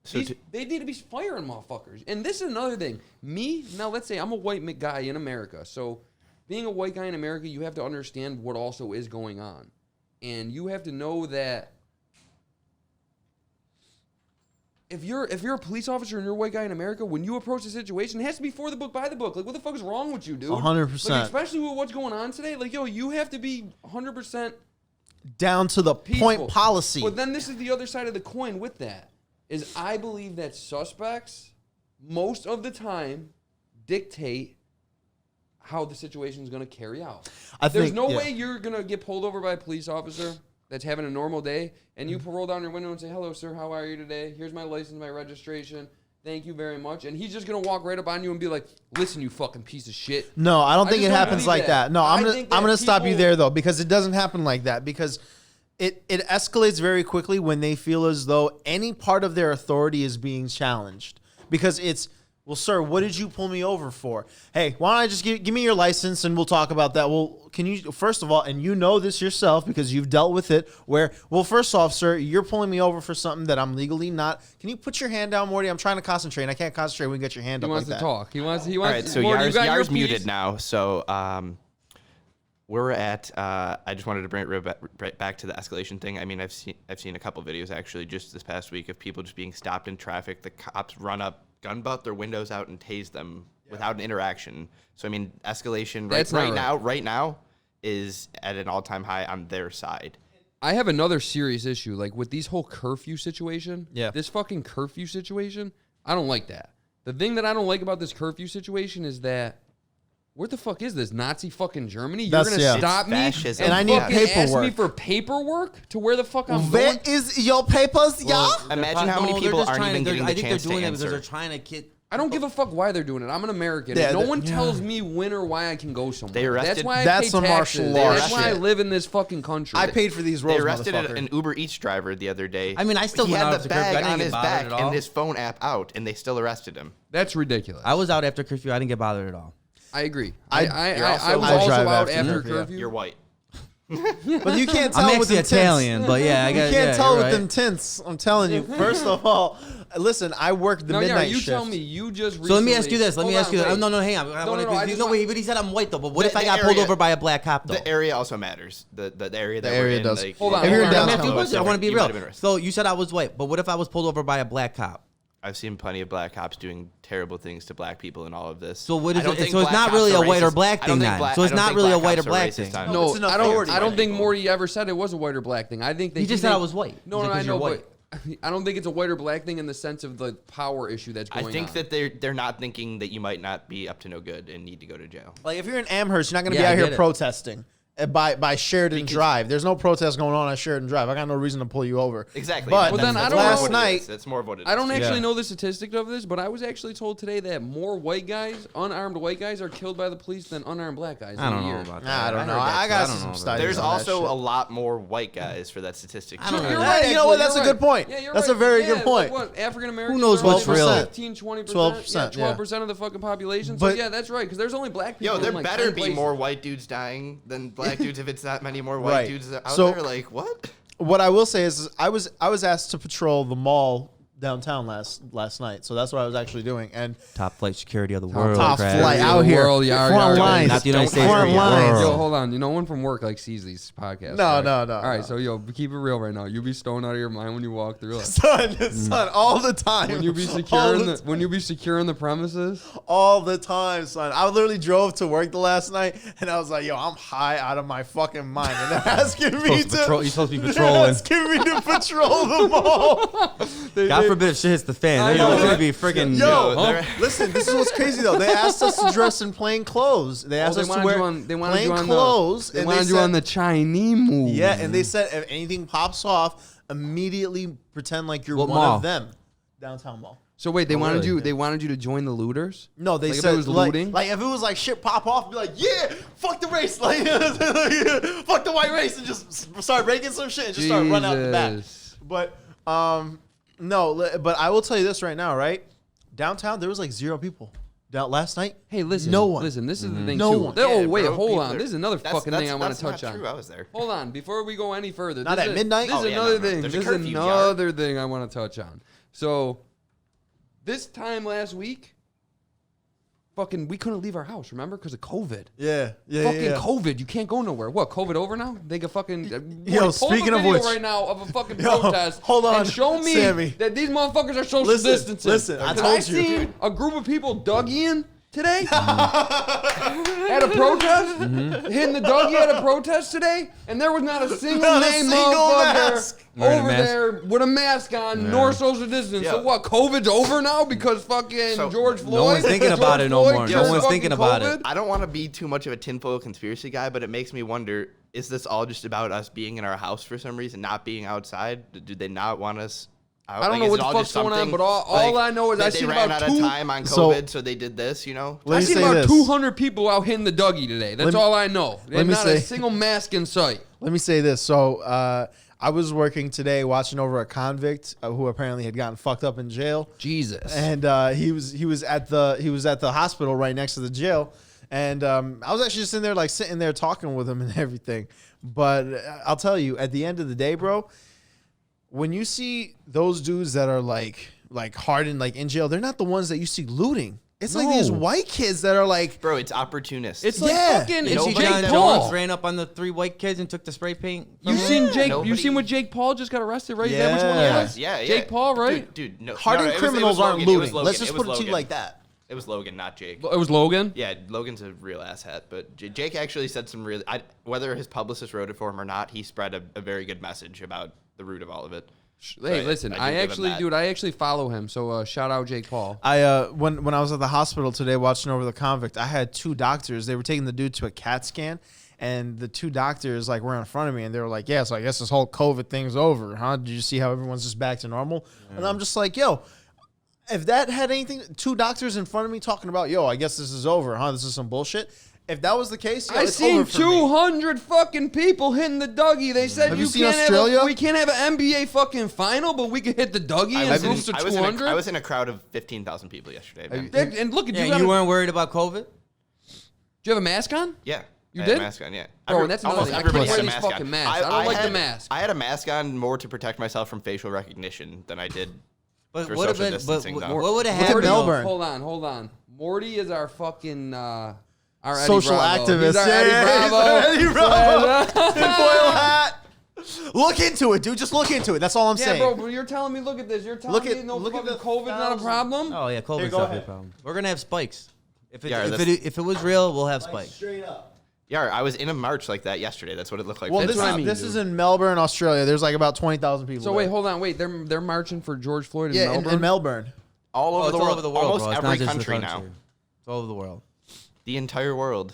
So They need to be firing motherfuckers. And this is another thing. Now let's say I'm a white guy in America. So being a white guy in America, you have to understand what also is going on. And you have to know that if you're a police officer and you're a white guy in America, when you approach the situation, it has to be for the book, by the book. Like, what the fuck is wrong with you, dude? 100%. Like, especially with what's going on today. Like, yo, you have to be 100% Down to the peaceful. point policy. But then this is the other side of the coin with that, is I believe that suspects, most of the time, dictate how the situation is going to carry out. There's no way you're going to get pulled over by a police officer that's having a normal day, and you roll down your window and say, hello, sir, how are you today? Here's my license, my registration. Thank you very much. And he's just going to walk right up on you and be like, listen, you fucking piece of shit. No, I don't think just it don't happens believe like that. No, I'm gonna stop you people- there though, because it doesn't happen like that. Because it escalates very quickly when they feel as though any part of their authority is being challenged. Because it's, well, sir, what did you pull me over for? Hey, why don't I just give me your license and we'll talk about that. Well, can you, first of all, and you know this yourself because you've dealt with it, where, well, first off, sir, you're pulling me over for something that I'm legally not. Can you put your hand down, Morty? I'm trying to concentrate and I can't concentrate when you get your hand He up wants like to that. talk. He wants. All right, so Morty, you got your Yar's piece. muted now. So we're at. I just wanted to bring it right back to the escalation thing. I mean, I've seen a couple videos actually just this past week of people just being stopped in traffic. The cops run up, gun butt their windows out, and tase them without an interaction. So I mean, escalation right now is at an all-time high on their side. I have another serious issue, like with these whole curfew situation. Yeah. This fucking curfew situation, I don't like that. The thing that I don't like about this curfew situation is that, what the fuck is this? Nazi fucking Germany? You're That's- going to yeah. stop It's me fascism. And I need fucking ask me paperwork. for paperwork to where the fuck I'm Where going? is your papers, y'all? Imagine how many people aren't even getting the I think chance they're doing to it because answer. they're trying to get. I don't give a fuck why they're doing it. I'm an American. Yeah, No one tells me when or why I can go somewhere. They arrested- That's why I That's pay some taxes. martial law That's why I shit. live in this fucking country. I paid for these roles, They arrested motherfucker. an Uber Eats driver the other day. I mean, I still he went had out the after curfew. I bag didn't on get his bothered back at all. and his phone app out, and they still arrested him. That's ridiculous. I was out after curfew. I didn't get bothered at all. I agree. I- I you're also- was I also drive out after after curfew, yeah. curfew. You're white. But you can't tell I'm with actually them tints. Italian, but yeah, I You got. can't yeah, tell you're with right. them tints. I'm telling you. First of all, listen, I worked the No, yeah, midnight you shift. tell me. You just So let me ask recently- you this. Let me Hold ask you on, this. wait. No, hang on. I just want- Wait, but he said I'm white though. But what The- if I the got pulled area- over by a black cop though? The area also matters. The area that The we're area in, does. Like, Hold on, If you're hold on. down- I'm asking you a Downtown. question. I want to be You might have real. been arrested. So you said I was white, but what if I was pulled over by a black cop? I've seen plenty of black cops doing terrible things to black people in all of this. So what I is don't it? think So it's black not cops really are a white or racist. black I don't thing think then. black- So it's I don't not think really a black white or cops are black racist thing. either. No, It's an I don't. authority I don't thing. think Morty ever said it was a white or black thing. I think that He just said I was white. No, He no, said, I 'cause know, you're but I don't think it's a white or black thing in the sense of the power issue that's I going think on. that they're not thinking that you might not be up to no good and need to go to jail. Like if you're in Amherst, you're not going to Yeah, be I out here get it. protesting by Sheridan Drive. There's no protest going on at Sheridan Drive. I got no reason to pull you over. Exactly. But Well, then I don't last know. night, That's more of what it is. I don't actually Yeah. know the statistic of this, but I was actually told today that more white guys, unarmed white guys, are killed by the police than unarmed black guys. I in don't a know year. about that. Nah, I don't know. heard that, I too. got don't know some about studies. There's on that also shit. a lot more white guys for that statistic. I don't too. know. You're Hey, right. you know what? actually, That's a you're good point. Yeah, you're That's right. a very Yeah, good point. What African Americans? Who knows what's real? 15, 20%. 12%, yeah. 12% of the fucking population. So But- yeah, that's right. Because there's only black people. Yo, there in, like, better 10 be places. more white dudes dying than black dudes if it's that many more white Right. dudes out So- there. Like, what? What I will say is I was asked to patrol the mall downtown last night. So that's what I was actually doing. And Top flight security of the world. top Crab. flight Real out here. world, yar, Front yar, lines. Not the United States. Front the lines. world. Yo, hold on. You know, one from work like sees these podcasts. No, right? no, no, All right, no. so yo, keep it real right now. You be stoned out of your mind when you walk through it. son, all the time. When you be All securing the the when you be securing the premises. all the time, son. I literally drove to work the last night, and I was like, "Yo, I'm high out of my fucking mind." And they're asking me Supposed to patrol- you're supposed to be they're patrolling. asking me to patrol the mall. God forbid if shit hits the fan. I They're know, gonna right? be freaking. Yo, they're- listen, this is what's crazy though. They asked us to dress in plain clothes. They asked us to wear plain clothes. They and wanted you said- on the Chinese move. Yeah, and they said if anything pops off, immediately pretend like you're What one mall? of them. Downtown mall. So wait, they wanted really? you. They wanted you to join the looters. No, they Like, if said it was like, looting? like if it was like shit pop off, be like, yeah, fuck the race, like fuck the white race, and just start breaking some shit and just start running out the back. Jesus. But no, but I will tell you this right now, right? Downtown there was like 0 people. Down last night. Hey, listen. No one. Listen, this is the thing No too. one. Oh Yeah, wait, bro, hold people on. are- This is another fucking thing I want that's to touch not on. True. I was there. Hold on, before we go any further. Not this at is- midnight? This Oh, is yeah, another no, thing. there's a This is curfew, yard. another thing I want to touch on. So, this time last week, fucking, we couldn't leave our house, remember? Because of COVID. Yeah. Fucking COVID. You can't go nowhere. What, COVID over now? They can fucking... Yo, pull speaking up a of video which- right now of a fucking Yo, protest. hold on, And show me Sammy. that these motherfuckers are social Listen, distancing. listen, I 'Cause told you. seen a group of people Dougieing today at a protest, hitting the Dougie at a protest today, and there was not a single Not a name single motherfucker mask. Wearing a over mask. there with a mask on, nor social distance. So Yeah. what? COVID's over now because fucking So- George Floyd. No one's thinking about it no George more. Floyd No killed one's fucking thinking about it. COVID? I don't want to be too much of a tinfoil conspiracy guy, but it makes me wonder: is this all just about us being in our house for some reason, not being outside? Do they not want us out? I don't know is what it the all fuck's just going on, something, but all I know is that I they seen ran about out of two- time on So- COVID, so they did this. Let I me seen say about this. 200 people out hitting the Dougie today. That's Let me- all I know. let And me not a say- single mask in sight. Let me say this. So I was working today watching over a convict who apparently had gotten fucked up in jail. Jesus. And he was at the hospital right next to the jail, and I was actually just in there like sitting there talking with him and everything. But I'll tell you, at the end of the day, bro, when you see those dudes that are like hardened, like in jail, they're not the ones that you see looting. It's like these No. white kids that are like, Bro, it's opportunists. It's like Yeah. fucking And it's see, Jake Jon Paul. Jones ran up on the 3 white kids and took the spray paint. You from seen him. Jake? Nobody- You seen what Jake Paul just got arrested, right? Is that which one it Yeah. was? yeah. Jake Paul, right? Dude, no. hardened no, it was criminals aren't Logan. It was looting. Logan. Let's just It was put it to you Logan. like that. It was Logan, not Jake. It was Logan. Yeah, Logan's a real asshat, but Jake actually said some really. Whether his publicist wrote it for him or not, he spread a very good message about the root of all of it. Hey, So listen, do I give him actually, that. dude, I actually follow him. So shout out Jake Paul. I when I was at the hospital today watching over the convict, I had 2 doctors. They were taking the dude to a CAT scan, and the 2 doctors like were in front of me, and they were like, "Yeah, so I guess this whole COVID thing's over, huh? Did you see how everyone's just back to normal?" And I'm just like, "Yo, if that had anything, 2 doctors in front of me talking about, yo, I guess this is over, huh? This is some bullshit." If that was the case, yo, I it's seen over for me. 200 fucking people hitting the Dougie. They said Have you you seen can't Australia? we can't have an NBA fucking final, but we could hit the Dougie and boost to I 200. was in a crowd of 15,000 people yesterday. Man. And look at Yeah, you. you weren't worried about COVID? Do you have a mask on? Yeah. You I had did? a mask on, yeah. Bro, and that's another almost thing. I couldn't everybody wear had a these mask fucking on. masks. I don't like the had- mask. I had a mask on more to protect myself from facial recognition than I did But for what social have been? But distancing. though. what would have Look at happened? Melbourne. Hold on. Morty is our fucking our Eddie Social Bravo. activist. He's our Yeah, Eddie yeah, Bravo. he's our Eddie Bravo. Tinfoil hat. Look into it, dude. Just look into it. That's all I'm Yeah, saying. bro, but you're telling me, look at this. You're telling Look me at- no look at fucking the COVID's not a 1,000. problem? Oh yeah, Here, COVID's go not a ahead. problem. We're gonna have spikes. If it, Yeah, if that's- it was real, we'll have spikes. Straight up. Yeah, I was in a march like that yesterday. That's what it looked like. Well, from this the what I is top. mean, this dude. is in Melbourne, Australia. There's like about 20,000 people. So there. wait, hold on, wait. They're marching for George Floyd in Yeah, Melbourne. in Melbourne. all Oh, over it's the all world. over the world, Almost bro. It's every not just the country now. It's all over the world. The entire world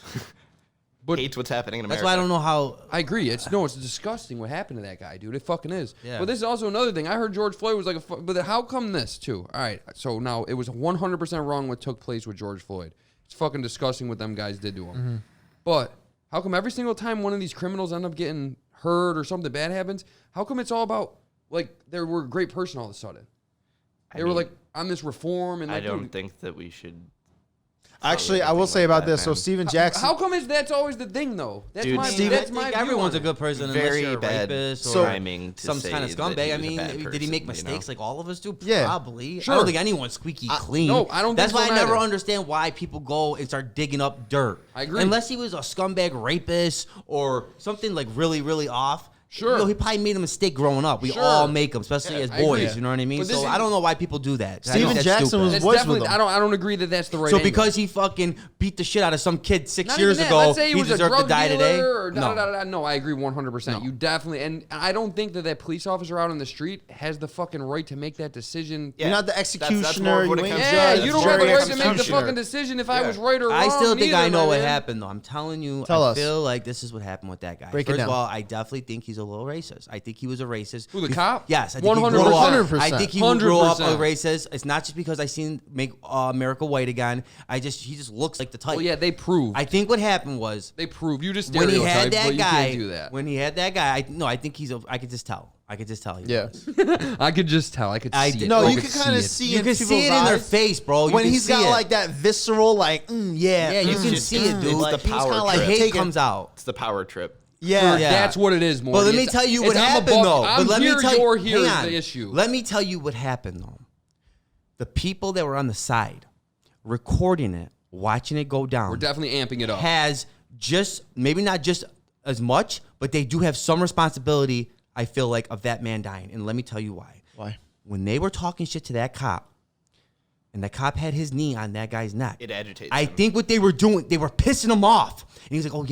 But- hates what's happening in That's America. why I don't know how. I agree. It's disgusting what happened to that guy, dude. It fucking is. Yeah. But this is also another thing. I heard George Floyd was like a. But how come this too? All right. So now it was 100% wrong what took place with George Floyd. It's fucking disgusting what them guys did to him. Mm-hmm. But how come every single time one of these criminals end up getting hurt or something bad happens, how come it's all about like they were a great person all of a sudden? They were mean, like on this reform and I like, don't dude, think that we should. Actually, I anything will say like about that, this. So man. Steven Jackson. How come that's always the thing though? That's Dude, my Steven- that's I my think view everyone's on a it. good person unless Very you're a bad rapist So- or rhyming to some say kind of that scumbag. he I was a mean, bad did he person, make you mistakes know? like all of us do? Yeah. Probably. Sure. I don't think anyone's squeaky clean. no, I don't That's think why so I never neither. understand why people go and start digging up dirt. I agree. Unless he was a scumbag rapist or something like really, really off. Sure. You know, he probably made a mistake growing up. We Sure. all make them, especially Yeah, as I agree. boys. You know what I mean? But this So is- I don't know why people do that. I think Steven that's Jackson stupid. was That's voice with definitely. him. I don't agree that that's the right. So angle. because he fucking beat the shit out of some kid 6 Not years even that. ago, Let's say he was a deserved drug to die dealer today? Or No. No, I agree 100%. You definitely, and I don't think that police officer out on the street has the fucking right to make that decision. Yeah, You're not the that's more executioner. of what You it ain't comes judge. Yeah, That's you don't have the jury right to make the executioner. fucking decision if I Yeah. was right or wrong. I still think I either, know my what man. happened, though. I'm telling you, Tell I us. feel like this is what happened with that guy. Break it First down. of all, I definitely think he's a little racist. I think he was a racist. Who, the cop? Yes, I think he 100%. grew up. 100%. I think he grew up a 100%. racist. It's not just because I seen make America white again. He just looks like the type. Well, yeah, they proved. I think what happened was They proved. You just when he stereotype, had but that you guy. can't do that. When he had that guy, I think I could just tell. I could just tell. He Yeah. was. I could just tell. I could I see did- it. No, I you could can kind of it. see You in can see people's it in their eyes face, bro. You when can he's see got it. like that visceral, like, yeah. Yeah, you can just- see it, dude. it's Like, the he was power kinda like trip. hate Taking- comes out. It's the power trip. Yeah. Yeah. That's what it is, more. But let me tell you what happened, though. But let me tell you, you're here hang is on. the issue. Let me tell you what happened, though. The people that were on the side recording it watching it go down. We're definitely amping it up. Has just maybe not just as much, but they do have some responsibility. I feel like of that man dying, and let me tell you why. Why? When they were talking shit to that cop, and the cop had his knee on that guy's neck, It agitates I him. think what they were doing, they were pissing him off. And he was like, oh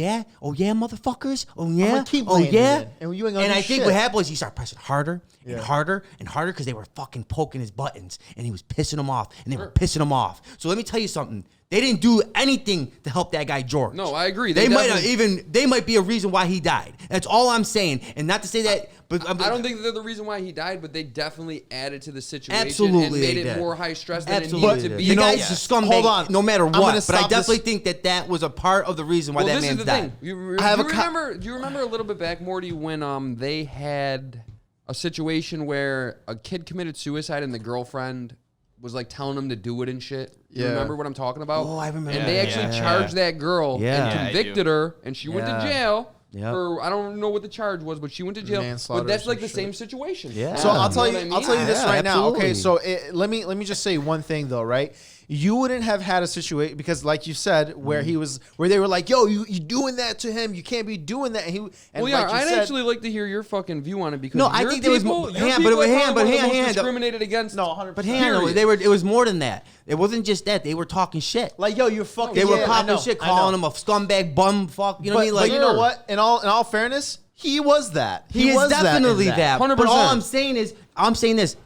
yeah, motherfuckers, oh yeah, gonna keep oh laying it yeah. in, and you ain't gonna And do I think shit. what happened was he started pressing harder and harder and harder because they were fucking poking his buttons, and he was pissing them off, and they were pissing him off. So let me tell you something. They didn't do anything to help that guy George. No, I agree. They might definitely- they might be a reason why he died. That's all I'm saying. And not to say that, but I don't think they're the reason why he died, but they definitely added to the situation Absolutely and made they it did. more high stress than Absolutely. it needed to be. The guy's Yeah. a scumbag. Hold on. No matter I'm gonna what. But I stop this. definitely think that was a part of the reason why Well, that this man is the died. thing. You I have a remember? Do you remember a little bit back, Morty, when they had a situation where a kid committed suicide and the girlfriend was like telling him to do it and shit? You Yeah. remember what I'm talking about? Oh, I remember And they that. actually Yeah. charged that girl Yeah. and Yeah, I convicted do. her, and she went to Yeah. jail. Yep. Or I don't know what the charge was, but she went to jail. Manslaughter But that's or like some the same shit. situation. Yeah. So I'll tell know you, what I I'll mean? tell you this Yeah, right now. Okay, absolutely. so let me just say one thing though, right? You wouldn't have had a situation because, like you said, where where they were like, "Yo, you doing that to him? You can't be doing that." And Well, yeah, like you I'd said, actually like to hear your fucking view on it because No, I your think there was people- more- your hang on, people but are hang on, probably but one of hang the on, most hang on. discriminated against. no, 100%. But hang on, Period. it was more than that. It wasn't just that. They were talking shit. like, "Yo, you're fucking." They were yeah, I popping know, shit, I know. calling him a scumbag, bum, fuck. You know what I mean? Like, but you know what? In all fairness, he was that. He is was definitely that. that. 100%. But all I'm saying is, this.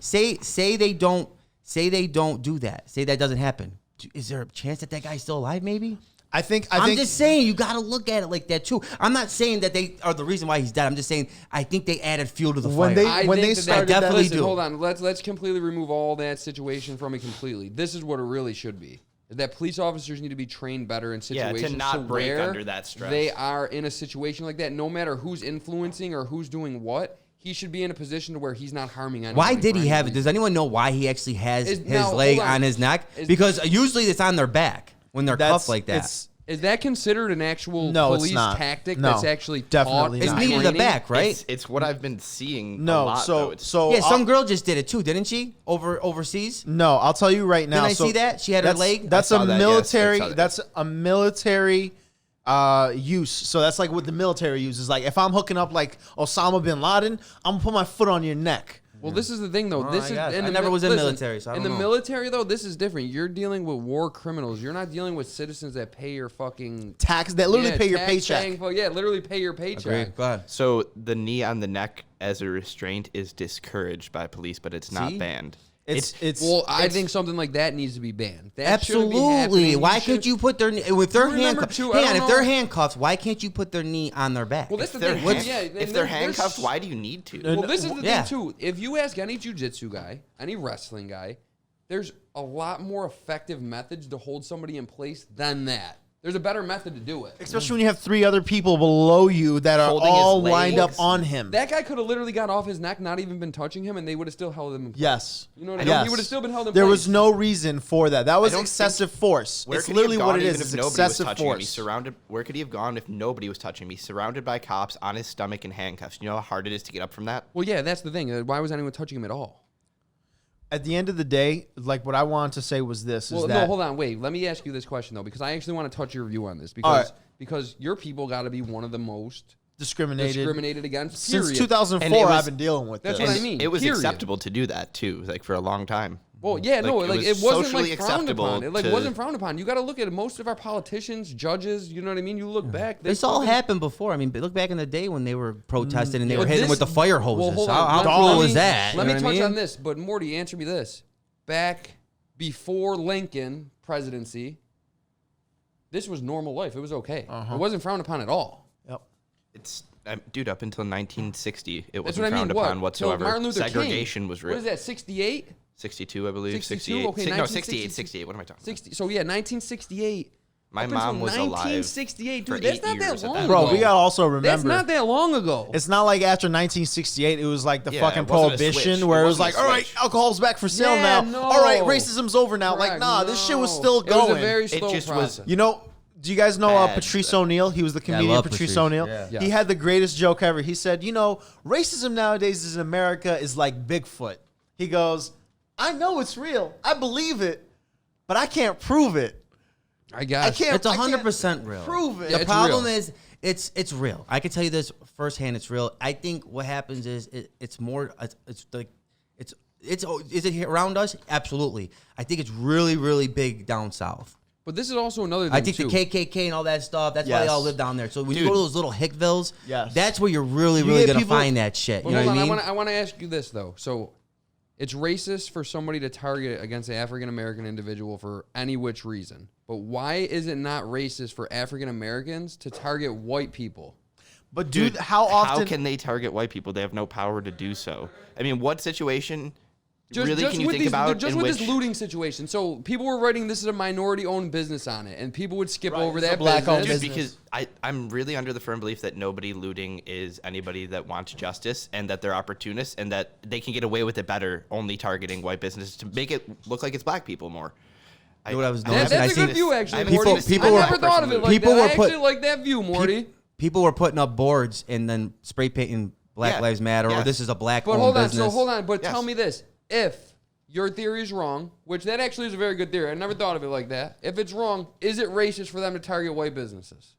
Say they don't do that. Say that doesn't happen. Is there a chance that guy's still alive? Maybe. I think. I'm just saying you got to look at it like that too. I'm not saying that they are the reason why he's dead. I'm just saying I think they added fuel to the When fire. they- I when think they that started that, definitely listen, do. hold on. Let's completely remove all that situation from it completely. This is what it really should be. That police officers need to be trained better in Yeah, to situations not break where under that stress. they are in a situation like that. No matter who's influencing or who's doing what, he should be in a position to where he's not harming anyone. Why did he have it? Does anyone know why he actually has his now, leg hold on. on his neck? Is- Because usually it's on their back when they're cuffed like that. Is that considered an actual No, it's police not. tactic No, that's actually definitely taught? It's not. in knee to the training? back, right? It's what I've been seeing No, a lot, so though. It's- so Yeah, some I'll- girl just did it too, didn't she? Overseas. No, I'll tell you right now. Didn't I so see that? She had her that's- leg? That's I saw a that, yes. military. I saw that. That's a military use. So that's like what the military uses. Like if I'm hooking up like Osama bin Laden, I'm gonna put my foot on your neck. Well, this is the thing, though. Oh, This I is guess. in I the never was in listen, military, so I in don't the know. military, though, this is different. You're dealing with war criminals. You're not dealing with citizens that pay your fucking Tax that literally pay your tax paycheck. paying, yeah, literally pay your paycheck. Go ahead. So the knee on the neck as a restraint is discouraged by police, but it's not See? banned. It's Well, I It's- think something like that needs to be banned. That shouldn't be Absolutely. happening. Why should- can't you put their if they're remember handcuffed? too, I Hang on, don't if they're know. handcuffed, why can't you put their knee on their back? Well, that's the They're thing. hand- Yeah, if they're handcuffed, why do you need to? Well, this is the Yeah. thing too. If you ask any jiu-jitsu guy, any wrestling guy, there's a lot more effective methods to hold somebody in place than that. There's a better method to do it. especially when you have three other people below you that are Holding his all lined up legs. on him. That guy could have literally got off his neck, not even been touching him, and they would have still held him in place. Yes. You know what I mean? Yes. He would have still been held in There place. was no reason for that. That was don't excessive force. Where It's could he have literally gone what it even is. if It's nobody was excessive touching him? He's force. surrounded. Where could he have gone if nobody was touching him? He's surrounded by cops on his stomach in handcuffs. You know how hard it is to get up from that? Well, yeah, that's the thing. Why was anyone touching him at all? At the end of the day, like what I wanted to say was this: is Well, that no, hold on, wait. Let me ask you this question though, because I actually want to touch your view on this All right. because your people got to be one of the most discriminated against. since Period. 2004. And it was- I've been dealing with That's this. what I mean. It was period. acceptable to do that too, like for a long time. Well, yeah, no, Like, it like was it wasn't socially like frowned acceptable upon. It like to- wasn't frowned upon. You got to look at most of our politicians, judges. You know what I mean? You look back. they This all fucking- happened before. I mean, look back in the day when they were protesting and they But were hitting this- with the fire hoses. Well, hold how on. cool Let was me- that? Let You me know touch what I mean? on this, but Morty, answer me this: back before Lincoln presidency, this was normal life. It was okay. It wasn't frowned upon at all. Yep. It's dude, up until 1960, it That's wasn't what I mean. frowned What? upon Till whatsoever. Martin Luther Segregation King. was real. What is that? 68. 62, I believe. 62? 68. Okay, No, 1960. 68. What am I talking about? 60. So yeah, 1968. My Up mom until was alive 1968, for dude. That's 8 not that years at long that ago. Bro, we gotta also remember. That's not that long ago. It's not like after 1968, it was like the Yeah, fucking it wasn't a prohibition switch. where It it was like, wasn't a all right, switch. alcohol's back for sale Yeah, now. no. All right, racism's over now. Like, Correct, nah, this shit was no. still It going. was a very slow just was- process. You know, do you guys know Bad. Patrice O'Neal? He was the comedian love Patrice Patrice. O'Neal. Yeah. He Yeah. had the greatest joke ever. He said, you know, racism nowadays in America is like Bigfoot. He goes, I know it's real. I believe it, but I can't prove it. I guess. It's 100% real. prove it. The It's problem real. is it's real. I can tell you this firsthand. It's real. I think what happens is it's more. It's like it's is it around us? Absolutely. I think it's really really big down south. But this is also another thing, I think too. the KKK and all that stuff. That's why they Yes. all live down there. So when you go to those little Hickvilles, Yes. that's where you're really get gonna people- find that shit. But You know hold what I on, mean? I want to ask you this, though. So it's racist for somebody to target against an African-American individual for any which reason. But why is it not racist for African-Americans to target white people? But dude, how often? How can they target white people? They have no power to do so. I mean, what situation really just can you with think these, about just in with which this looting situation. So people were writing this is a minority-owned business on it, and people would skip over it's a that black-owned business. business. because I'm really under the firm belief that nobody looting is anybody that wants justice and that they're opportunists and that they can get away with it better only targeting white businesses to make it look like it's black people more. You know what I was That- noticing? I that's a seen good view, actually, I Morty. haven't seen people I were- never thought of it like people that. were I put- actually like that view, Morty. People were putting up boards and then spray painting Black Yeah. Lives Matter or Yes. this is a black But owned hold on, business. so hold on. But tell Yes. me this: if your theory is wrong, which that actually is a very good theory, I never thought of it like that. If it's wrong, is it racist for them to target white businesses?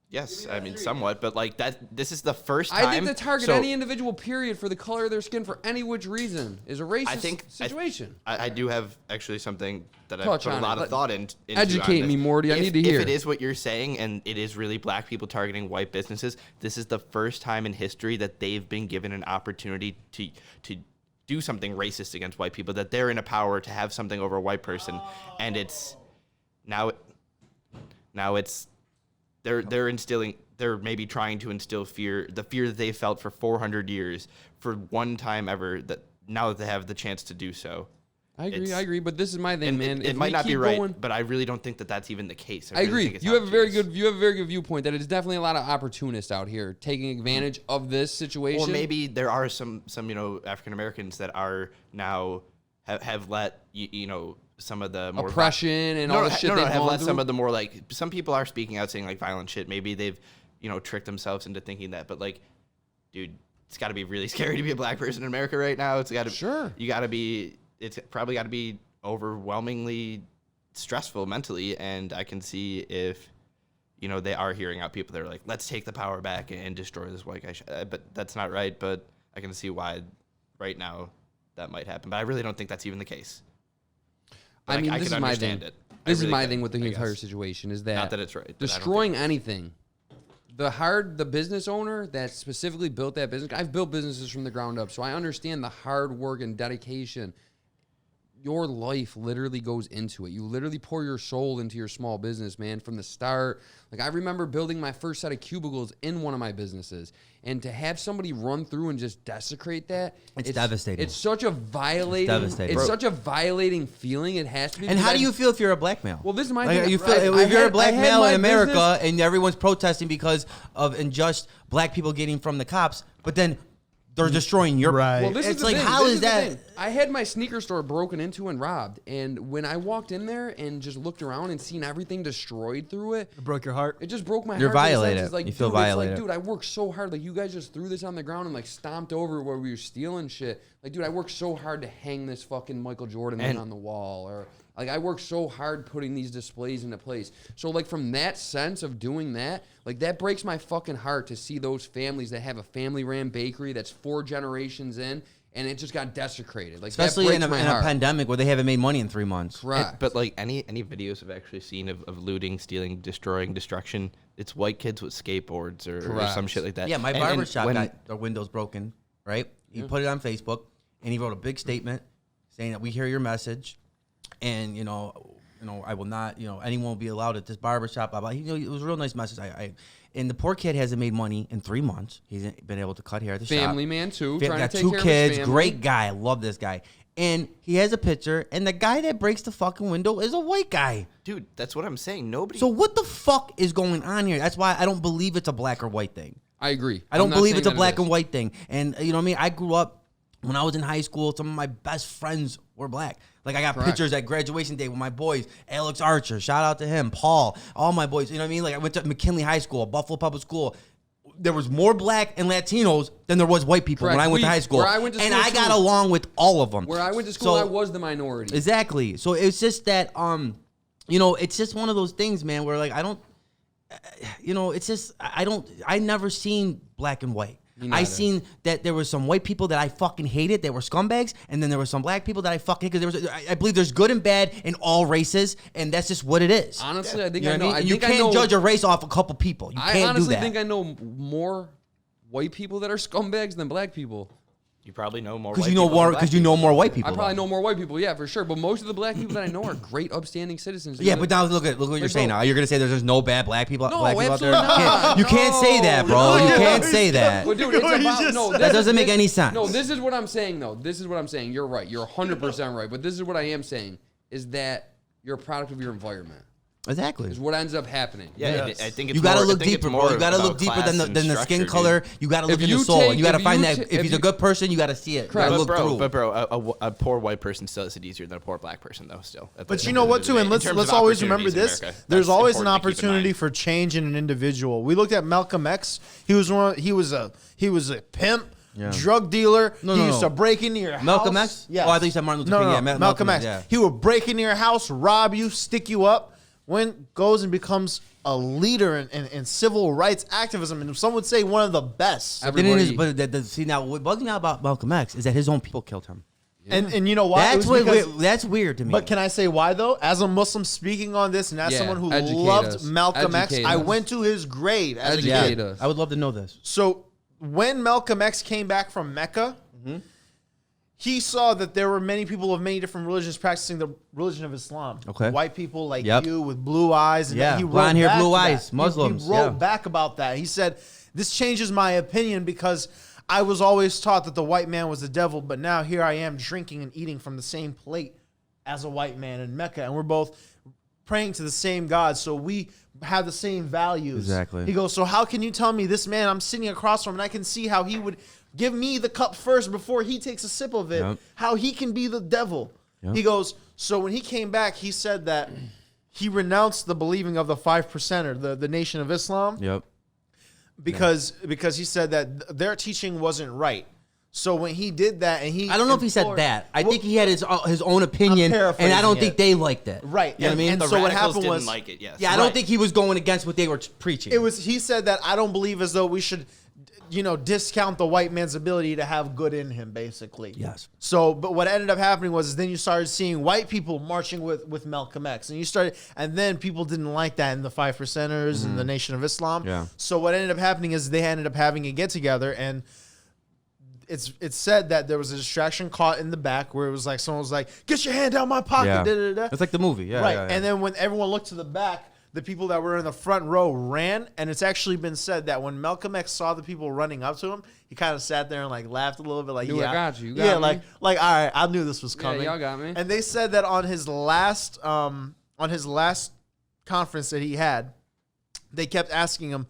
Yes, I mean somewhat, but like that. This is the first time. I think to target so any individual, period, for the color of their skin for any which reason is a racist I think situation. I do have actually something that I've Touch put a on lot it. of thought into. Educate on me, this. Morty. I need to If hear. it is what you're saying, and it is really black people targeting white businesses, this is the first time in history that they've been given an opportunity to do something racist against white people. That they're in a power to have something over a white person, and it's now it's they're instilling. They're maybe trying to instill fear, the fear that they felt for 400 years, for one time ever. That now that they have the chance to do so, I agree. it's- I agree. But this is my thing, and man. it If might we not be keep right, going- but I really don't think that that's even the case. I really agree. think it's You have a very opportunists. good viewpoint that it's definitely a lot of opportunists out here taking advantage of this situation. Or maybe there are some African Americans that are now have let some of the more oppression and all the shit they've have gone let through. some of the more like some people are speaking out saying like violent shit. Maybe they've tricked themselves into thinking that, but like, dude, it's got to be really scary to be a black person in America right now. It's got to Sure. It's probably got to be overwhelmingly stressful mentally, and I can see if they are hearing out people that are like, let's take the power back and destroy this white guy. But that's not right. But I can see why right now that might happen. But I really don't think that's even the case. But I mean, this can is my thing. understand it. I This is really my can, thing with the I entire guess. situation is that Not that it's right, but I don't destroying anything. The business owner that specifically built that business. I've built businesses from the ground up, so I understand the hard work and dedication. Your life literally goes into it. You literally pour your soul into your small business, man, from the start. Like, I remember building my first set of cubicles in one of my businesses, and to have somebody run through and just desecrate that, It's devastating. It's such a violating. devastating. It's Bro. such a violating feeling. It has to be. And because how do you feel if you're a black male? Well, this is my Like, thing. you feel, I if you're a had- black I had male my in America business- and everyone's protesting because of unjust black people getting from the cops, but then they're destroying your Right. Well, this is it's the like thing. how This is the that? thing. I had my sneaker store broken into and robbed, and when I walked in there and just looked around and seen everything destroyed through it, It broke your heart. it just broke my You're heart. in the sense violated. it's like, You feel dude, it's violated. Like, dude, I worked so hard. Like, you guys just threw this on the ground and like stomped over where we were stealing shit. Like, dude, I worked so hard to hang this fucking Michael Jordan thing And- on the wall, or like I worked so hard putting these displays into place. So like from that sense of doing that, like that breaks my fucking heart to see those families that have a family ran bakery that's 4 generations in, and it just got desecrated. Like Especially that in breaks a my heart. pandemic where they haven't made money in 3 months. Correct. But like any videos I've actually seen of looting, stealing, destroying, destruction, it's white kids with skateboards or Correct. some shit like that. Yeah, my And barber shop when- got their windows broken, right? He put it on Facebook, and he wrote a big statement saying that we hear your message, and I will not, anyone will be allowed at this barber shop. Blah, blah. It was a real nice message. And the poor kid hasn't made money in 3 months. He's been able to cut hair at the shop. Family man too, trying Got to take 2 care kids, of his family. great guy. I love this guy. And he has a picture, and the guy that breaks the fucking window is a white guy. dude, that's what I'm saying. Nobody. So what the fuck is going on here? That's why I don't believe it's a black or white thing. I agree. I don't I'm not believe saying it's a that it black is. and white thing. And you know what I mean? I grew up when I was in high school. Some of my best friends were black. Like I got Correct. pictures at graduation day with my boys. Alex Archer, shout out to him. Paul, all my boys. You know what I mean? Like I went to McKinley High School, Buffalo Public School. There was more black and Latinos than there was white people when Correct. I went to high school. Where I went to and school, I got too. along with all of them. Where I went to school, So- I was the minority. Exactly. So it's just that you know, it's just one of those things, man, where like I don't, you know, it's just I never seen black and white. I seen that there was some white people that I fucking hated that were scumbags, and then there were some black people that I fucking because I believe there's good and bad in all races, and that's just what it is. Honestly, I think You know I know. what I mean? I You think I can't know, judge a race off a couple people. You I can't honestly do that. think I know more white people that are scumbags than black people. You probably know more Because white you know people more. than black Because you know more white people. I probably though. know more white people, yeah, for sure. But most of the black people that I know are great, upstanding citizens. Yeah, but now look what you're saying. bro. Now you're gonna say there's just no bad black people. No, black people out there. absolutely not. You can't say that, bro. No. You can't say that. But dude, it's about, no, That doesn't make any sense. No, this is what I'm saying, though. This is what I'm saying. You're right. You're 100% right. But this is what I am saying, is that you're a product of your environment. Exactly. Is what ends up happening. Yeah, I think it's You gotta more- I look think it's deeper, more bro. You gotta about look deeper class than and the structure, skin dude. color. You gotta look If in the you soul. take- You gotta if find you that. ta- If if he's a you- good person, you gotta see it. You Correct. gotta look through. But bro, a poor white person still is it easier than a poor black person though. Still, But you know what, too, and let's always remember this. There's always an opportunity for change in an individual. We looked at Malcolm X. He was a pimp, drug dealer. No, he no, used no. to break into your house. Malcolm X? Yes. Oh, I thought you said Martin Luther No, King. no, Yeah, no. Malcolm X. X, yeah. He would break into your house, rob you, stick you up. Goes and becomes a leader in civil rights activism, and some would say one of the best. Everybody- See now, what bugs me out about Malcolm X is that his own people killed him. And you know why? It That's was what, because- that's weird to me. But can I say why though? As a Muslim speaking on this, and as Yeah, someone who educate loved us. Malcolm X, Educate I us. went to his grave as a Educate kid. us. I would love to know this. So when Malcolm X came back from Mecca, he saw that there were many people of many different religions practicing the religion of Islam. Okay. White people like Yep. you with blue eyes. And Yeah, he wrote blonde hair, back blue to that. eyes, Muslims, He wrote yeah. back about that. He said, "This changes my opinion because I was always taught that the white man was the devil, but now here I am drinking and eating from the same plate as a white man in Mecca, and we're both praying to the same God, so we have the same values." Exactly. He goes, "So how can you tell me this man I'm sitting across from, and I can see how he would give me the cup first before he takes a sip of it, Yep. how he can be the devil?" Yep. He goes, so when he came back, he said that he renounced the believing of the 5%er, the Nation of Islam, Yep. because he said that their teaching wasn't right. So when he did that, and I don't know if he said implored- that. I Well, think he had his own opinion, I'm and I don't paraphrasing think it. they liked it. Right. You know what I mean? And The so what radicals happened didn't was, like it. Yes. Yeah, I don't Right. think he was going against what they were preaching. he said that I don't believe as though we should, discount the white man's ability to have good in him, basically. Yes. So, but what ended up happening was then you started seeing white people marching with Malcolm X, and then people didn't like that in the 5%ers and the Nation of Islam. Yeah. So what ended up happening is they ended up having a get together, and it's said that there was a distraction caught in the back where it was like someone was like, "Get your hand out my pocket." Yeah. Da, da, da. It's like the movie. Yeah. Right. yeah, yeah. And then when everyone looked to the back, the people that were in the front row ran. And it's actually been said that when Malcolm X saw the people running up to him, he kind of sat there and like laughed a little bit, like, Dude, "Yeah, I got you. You got yeah, me." like, all right, I knew this was coming. y'all got me. And they said that on his last conference that he had, they kept asking him,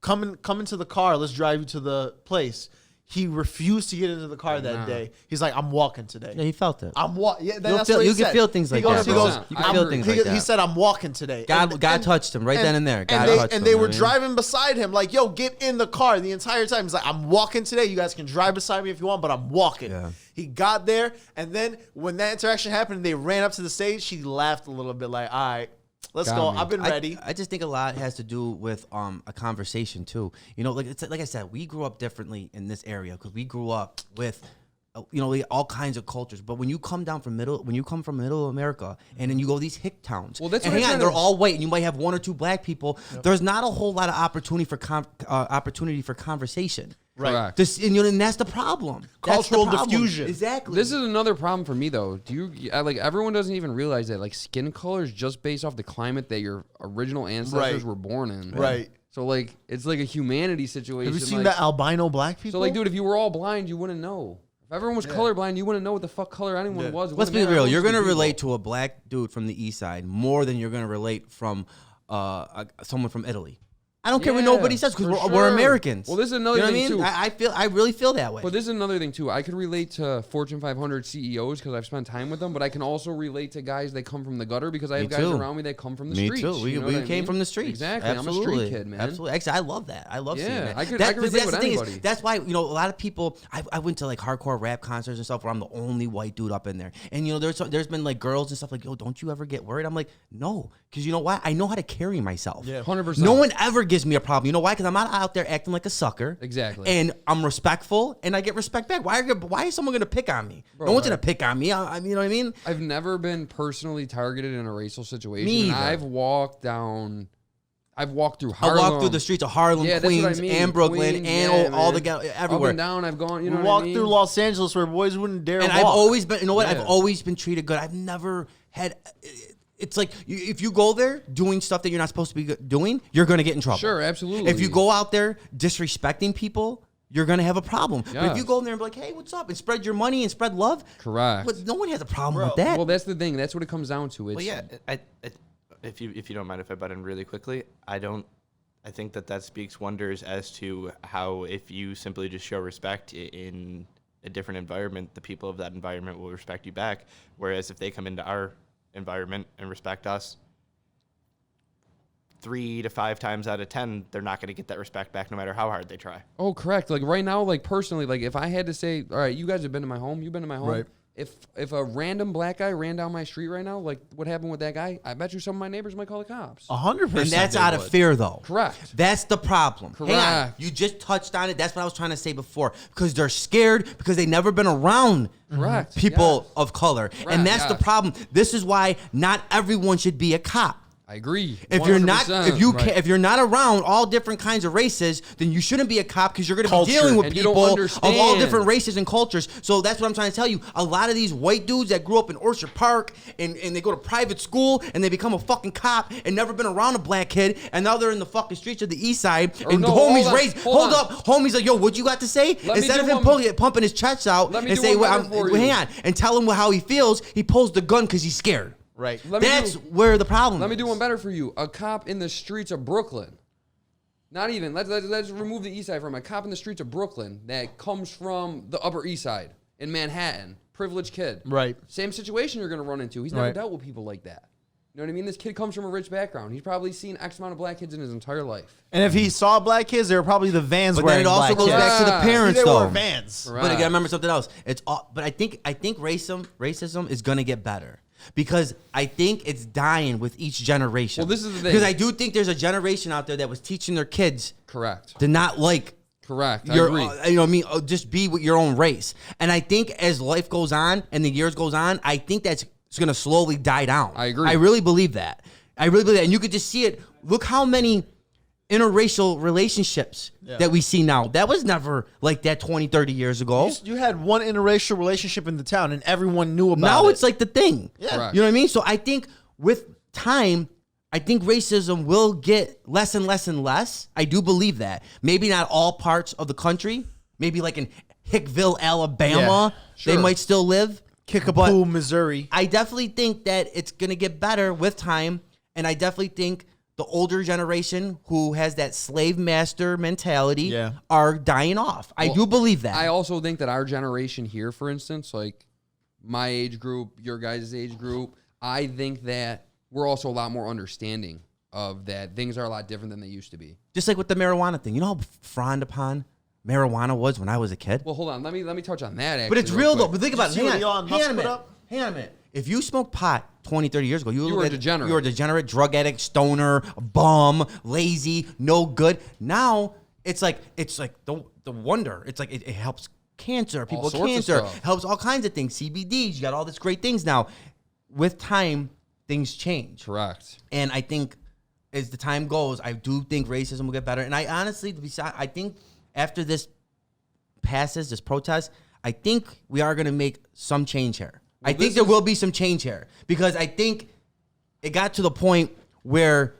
come into the car, let's drive you to the place. He refused to get into the car that day. He's like, "I'm walking today." Yeah, he felt it. I'm walking. Yeah, You'll that's feel- what he you can said. feel things like he goes, that, He bro. goes, You can I'm- feel things like he that. said, "I'm walking today." God touched him right then and there. God touched him. and they you know were what I mean? driving beside him, like, "Yo, get in the car." The entire time, he's like, "I'm walking today. You guys can drive beside me if you want, but I'm walking." Yeah. He got there, and then when that interaction happened, they ran up to the stage. She laughed a little bit, like, "All right, let's Got go. me. I've been ready." I just think a lot has to do with a conversation too. Like I said, we grew up differently in this area because we grew up with like all kinds of cultures. But when you come from middle America and then you go to these hick towns, Well, that's and what hang I'm on, trying they're to- all white, and you might have one or two black people. There's not a whole lot of opportunity for conversation. Correct. And that's the problem. That's the Cultural problem. diffusion. Exactly. This is another problem for me, though. Like everyone doesn't even realize that like skin color is just based off the climate that your original ancestors Right. were born in. Right. So like it's like a humanity situation. Have you seen like, the albino black people? So like, dude, if you were all blind, you wouldn't know. If everyone was colorblind, you wouldn't know what the fuck color anyone was. It Let's wouldn't be matter. real. Everyone's You're gonna just people. relate to a black dude from the east side more than you're gonna relate from someone from Italy. I don't care what Yeah, nobody says because for we're sure. Americans. Well, this is another you know thing, what I mean? too. I really feel that way. But this is another thing too. I could relate to Fortune 500 CEOs because I've spent time with them, but I can also relate to guys that come from the gutter because I have guys too. around me that come from the Me streets. too. We, you know we what I came mean? from the streets. Exactly. Absolutely. I'm a street kid, man. Absolutely. Actually, I love that. I love seeing Yeah, that. I could That- relate that's with the thing is, anybody. that's why, a lot of people, I went to like hardcore rap concerts and stuff where I'm the only white dude up in there. And, there's been like girls and stuff like, yo, don't you ever get worried? I'm like, no. Because you know what? I know how to carry myself. Yeah. 100%. No one ever gives me a problem. You know why? Because I'm not out there acting like a sucker. Exactly. And I'm respectful, and I get respect back. Why is someone gonna pick on me? Bro, no one's right. gonna pick on me. You know what I mean? I've never been personally targeted in a racial situation. Me and either. I've walked through I Harlem. walk through the streets of Harlem, Yeah, that's what I Queens, mean. and Brooklyn, Queens, and yeah, all man. the Up everywhere. and down, I've gone. You know We what I walked mean? through Los Angeles where boys wouldn't dare And walk. I've always been, Yeah. I've always been treated good. I've never had. It's like if you go there doing stuff that you're not supposed to be doing, you're gonna get in trouble. Sure, absolutely. If you go out there disrespecting people, you're gonna have a problem. But if Yes. you go in there and be like, "Hey, what's up?" and spread your money and spread love, Correct. but no one has a problem with that. Well, that's the thing. That's what it comes down to. It's, Well, yeah. If you don't mind if I butt in really quickly, I think that speaks wonders as to how if you simply just show respect in a different environment, the people of that environment will respect you back. Whereas if they come into our environment and respect us, 3 to 5 times out of 10, they're not going to get that respect back no matter how hard they try. Oh, correct. Like right now, like personally, like if I had to say, all right, you guys have been to my home, you've been to my home. Right. If a random black guy ran down my street right now, like what happened with that guy, I bet you some of my neighbors might call the cops. 100%. And that's they out of would. fear, though. Correct. That's the problem. Hang on. Correct. You just touched on it. That's what I was trying to say before. Because they're scared because they've never been around Correct. people Yes. of color. Correct, And that's the yes. problem. This is why not everyone should be a cop. I agree. If you're not, 100%. if you're not around all different kinds of races, then you shouldn't be a cop because you're going to be Culture. dealing with And you don't people of all understand. different races and cultures. So that's what I'm trying to tell you. A lot of these white dudes that grew up in Orchard Park and they go to private school and they become a fucking cop and never been around a black kid and now they're in the fucking streets of the east side Or and no, homies hold on, raised. hold Hold on. up, homies like, yo, what you got to say? Let me Instead do of him one- pumping his chest out Let me and do say, one well, better for you. hang on, and tell him how he feels, he pulls the gun because he's scared. Right. Let me That's do- where the problem Let is. me do one better for you. A cop in the streets of Brooklyn. Not even. Let's remove the east side from it. A cop in the streets of Brooklyn that comes from the Upper East Side in Manhattan. Privileged kid. Right. Same situation you're going to run into. He's never Right. dealt with people like that. You know what I mean? This kid comes from a rich background. He's probably seen X amount of black kids in his entire life. And if he saw black kids, they were probably the Vans But then wearing it also black goes kids. back to the Yeah. parents, They though. were Vans. Right. But I gotta remember something else. It's all, but I think racism is gonna get better because I think it's dying with each generation. Well, this is the thing. because I do think there's a generation out there that was teaching their kids Correct. to not like Correct. I your, agree. you know what I mean, just be with your own race. And I think as life goes on and the years goes on, I think that's it's gonna slowly die down. I agree. I really believe that. And you could just see it. Look how many interracial relationships that we see now. That was never like that 20, 30 years ago. You had one interracial relationship in the town, and everyone knew about it. Now it's like the thing. Yeah. Correct. You know what I mean? So I think with time, I think racism will get less and less and less. I do believe that. Maybe not all parts of the country. Maybe like in Hickville, Alabama, sure. they might still live. Kickapoo, Missouri. I definitely think that it's going to get better with time. And I definitely think the older generation who has that slave master mentality are dying off. I do believe that. I also think that our generation here, for instance, like my age group, your guys' age group, I think that we're also a lot more understanding of that. Things are a lot different than they used to be. Just like with the marijuana thing. You know how frowned upon marijuana was when I was a kid? Well, hold on. Let me touch on that. Actually, But it's real though. But think about it. see what Hang on Elon Musk a put minute. up? Hang on a minute. If you smoked pot 20, 30 years ago, you were a degenerate. You were a degenerate, drug addict, stoner, bum, lazy, no good. Now it's like the wonder. It's like it helps cancer, people with sorts of cancer, stuff. helps all kinds of things. CBDs, you got all these great things now. With time, things change. Correct. And I think as the time goes, I do think racism will get better. And I honestly, I think after this passes, this protest, I think we are going to make some change here. I think there will be some change here because I think it got to the point where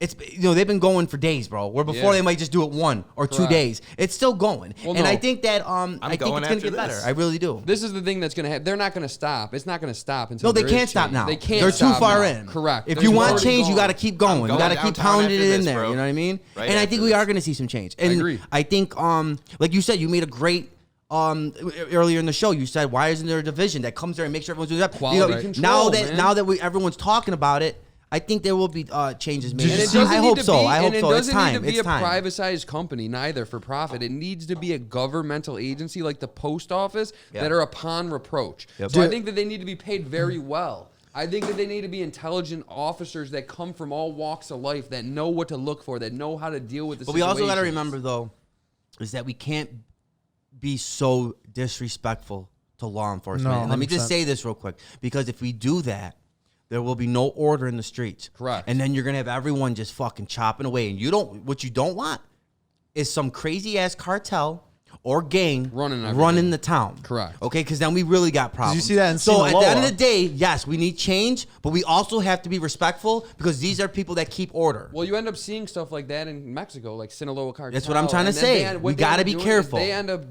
It's they've been going for days, bro. Where before they might just do it 1 or 2 days. It's still going, and I think that I think it's gonna get better. I really do. This is the thing that's gonna happen. They're not gonna stop. It's not gonna stop until No, they can't stop now. They can't. They're too far in. Correct. If you want change, you got to keep going. You got to keep pounding it in there. bro. You know what I mean? Right and I after think we are gonna see some change. And I agree. I think like you said, you made a great. Earlier in the show, you said, "Why isn't there a division that comes there and makes sure everyone's doing that?" Quality control, man. now that everyone's talking about it, I think there will be changes made. And it doesn't I need hope to so. be, I hope and so. it It's doesn't time. need to be It's a time. privatized company neither for profit. It needs to be a governmental agency like the post office that are upon reproach. Yep. So I think that they need to be paid very well. I think that they need to be intelligent officers that come from all walks of life, that know what to look for, that know how to deal with the But we also got to situations. remember, though, is that we can't be so disrespectful to law enforcement. No, And let me just 100%. say this real quick, because if we do that, there will be no order in the streets. Correct. And then you're gonna have everyone just fucking chopping away. And what you don't want is some crazy ass cartel or gang running the town. Correct. Okay, because then we really got problems. see that in So at the end of Sinaloa. the day, yes, we need change, but we also have to be respectful because these are people that keep order. Well, you end up seeing stuff like that in Mexico, like Sinaloa cartel. That's what I'm trying to and then say. what We they gotta end up be doing is careful. They end up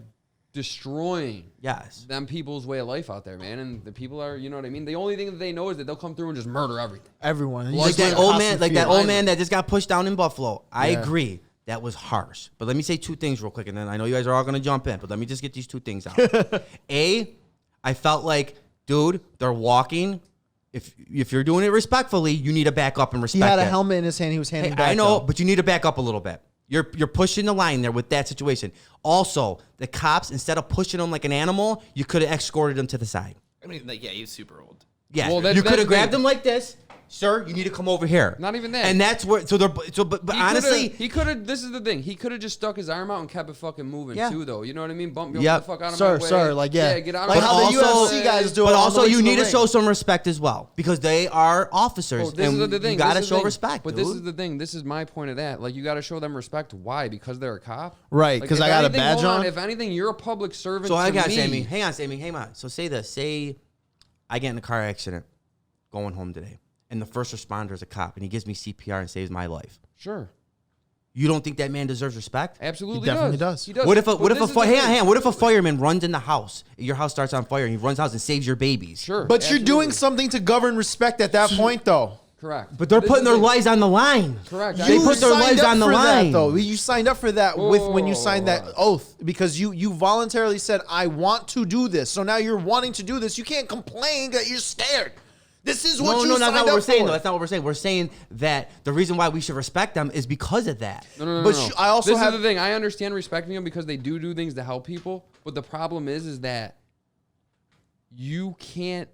destroying Yes. them people's way of life out there, man. And the people are, you know what I mean? The only thing that they know is that they'll come through and just murder everything. Everyone. And you Like just that live old constant man, like that fear. old man that just got pushed down in Buffalo. I Yeah. agree. That was harsh. But let me say 2 things real quick, and then I know you guys are all gonna jump in, but let me just get these 2 things out. I felt like, dude, they're walking. If you're doing it respectfully, you need to back up and He respect had a it. helmet in his hand. He was handing back. I know, though. but you need to back up a little bit. You're pushing the line there with that situation. Also, the cops, instead of pushing him like an animal, you could have escorted him to the side. I mean, like, yeah, he's super old. Yeah, Well, you that's could the have grabbed thing. him like this. Sir, you need to come over here. Not even that. And that's where. But honestly, he could have. This is the thing. He could have just stuck his arm out and kept it fucking moving Yeah. too, though. You know what I mean? Bump your Yep. the fuck out of Sir, my way. sir, like, yeah. get out Like of how my the way. UFC guys do it. But on also, the way you to the need to ring. show some respect as well because they are officers. Oh, this and is the thing. You gotta This is the show thing. respect. But dude. this is the thing. This is my point of that. Like, you got to show them respect. Why? Because they're a cop. Right, Like, 'cause if I got a anything- badge hold on. If anything, you're a public servant. So I to got me. Sammy. Hang on, Sammy. Hang on. So say this. Say I get in a car accident going home today, and the first responder is a cop, and he gives me CPR and saves my life. Sure. You don't think that man deserves respect? Absolutely. He definitely does. He does. What if But this is the hang thing. on, what if a fireman runs in the house? Your house starts on fire, and he runs the house and saves your babies. Sure. But you're doing absolutely. something to govern respect at that point, though. Correct. But they're This putting is their the- lives on the line. Correct. They You put their signed lives up on the for line. that, though. You signed up for that with when you signed that oath because you voluntarily said, "I want to do this." So now you're wanting to do this. You can't complain that you're scared. This is what No, you that's signed not what up we're saying. for. Though. That's not what we're saying. We're saying that the reason why we should respect them is because of that. No. But I also this have- is the thing. I understand respecting them because they do things to help people. But the problem is that you can't.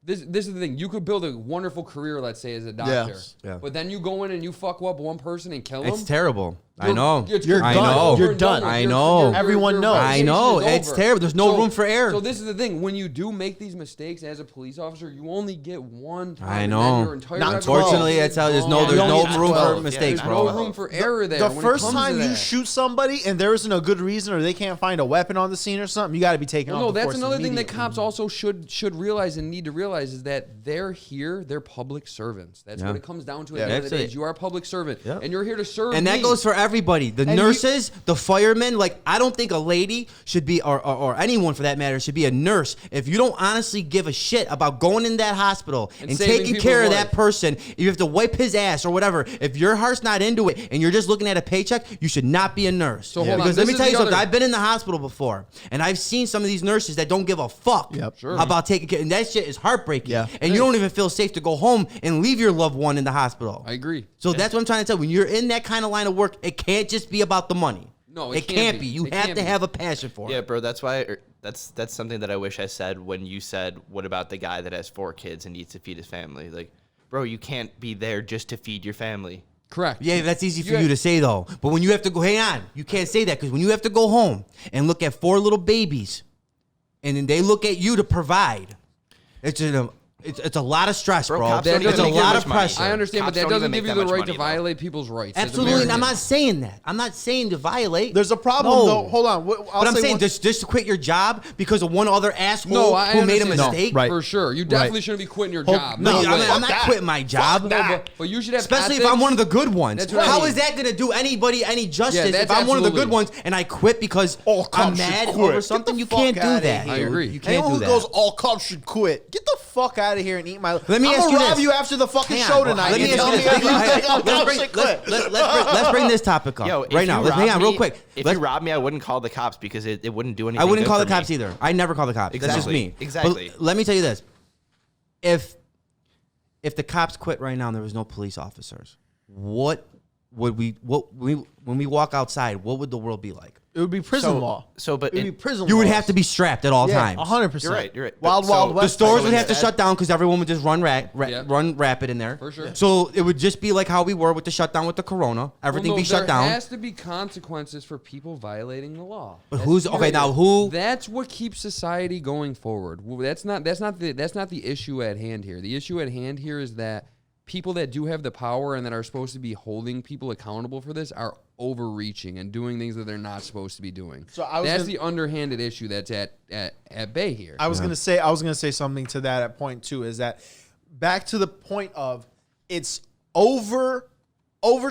This is the thing. You could build a wonderful career, let's say, as a doctor. Yeah. But then you go in and you fuck up one person and kill them. It's terrible. I know. You're I done. know. You're done. I know. Everyone knows. I know. It's terrible. There's no room for error. So this is the thing. When you do make these mistakes as a police officer, you only get one time. I and know. then your entire Not reputation 12. Fortunately, is that's how there's no gone. there's You no only get room 12. for mistakes, There's bro. no room for error there. The when it first comes to time you that. shoot somebody and there isn't a good reason or they can't find a weapon on the scene or something, you got to be taken Well, off no, the that's force another thing that immediately. cops also should realize and need to realize is that they're here. They're public servants. That's Yeah. what it comes down to. At Yeah. the end of the That's day, it. is you are a public servant, Yeah. and you're here to serve. And that me. goes for everybody. The nurses, the firemen. Like, I don't think a lady should be, or anyone for that matter, should be a nurse if you don't honestly give a shit about going in that hospital and saving taking care of people's that life. person. You have to wipe his ass or whatever. If your heart's not into it and you're just looking at a paycheck, you should not be a nurse. So hold on, Because let this me is tell you the something. other- I've been in the hospital before, and I've seen some of these nurses that don't give a fuck Yep. Sure. about taking care. And that shit is heartbreaking. Yeah. And you don't even feel safe to go home and leave your loved one in the hospital. I agree. So that's what I'm trying to tell you. When you're in that kind of line of work, it can't just be about the money. No, it can't be. You It have can't to be. have a passion for Yeah, it. bro. That's why. That's something that I wish I said when you said, "What about the guy that has 4 kids and needs to feed his family?" Like, bro, you can't be there just to feed your family. Correct. Yeah, that's easy for You you to say though. But when you have to go, hang on, you can't say that because when you have to go home and look at 4 little babies, and then they look at you to provide, it's just It's a lot of stress, bro. cops don't It's a even make lot that of much money. pressure. I understand, Cops but that don't doesn't even give make you that the much right money, to though. violate people's rights. as Absolutely, and I'm not Americans. saying that. I'm not saying to violate. There's a problem No. though. Hold on. But I'm saying just to quit your job because of one other asshole No, I who made a understand. mistake. No, right. For sure. You definitely shouldn't be quitting your Hold- job. No, No, I'm way. not Fuck that. quitting my job. But you should have Especially if ethics. I'm one of the good ones. That's what I How mean. is that going to do anybody any justice Yeah, if that's I'm one of the good absolutely- ones and I quit because All I'm cops should mad quit. over Get something? the You fuck can't do outta that. here. I agree. You can't Anyone do who that. goes all cops should quit. Get the fuck out of here and eat my. Let me I'm ask gonna you rob this. you after the fucking Hang show on, tonight. Let me and ask tell you me this. if you think all cops should quit. Let's bring this topic up Yo, if right you now. Hang on, robbed real me- quick. If Let's- you robbed me, I wouldn't call the cops because it wouldn't do anything. I wouldn't good call the for me. cops either. I never call the cops. That's just Exactly. me. Exactly. But let me tell you this: if the cops quit right now and there was no police officers, what would when we walk outside? What would the world be like? It would be prison law. But It would be prison. You would laws. have to be strapped at all Yeah, times. 100%. You're right, you're right. Wild But Wild so- West. The stores So would have to instead- shut down because everyone would just run Yeah. run rapid in there. For sure. So it would just be like how we were with the shutdown with the corona. Everything Well, no, be shut down. There has to be consequences for people violating the law. But That's who's- okay, period. now who- That's what keeps society going forward. Well, that's not the issue at hand here. The issue at hand here is that people that do have the power and that are supposed to be holding people accountable for this are overreaching and doing things that they're not supposed to be doing. So I was that's gonna- the underhanded issue that's at bay here. I was gonna say something to that at point too. Is that back to the point of it's over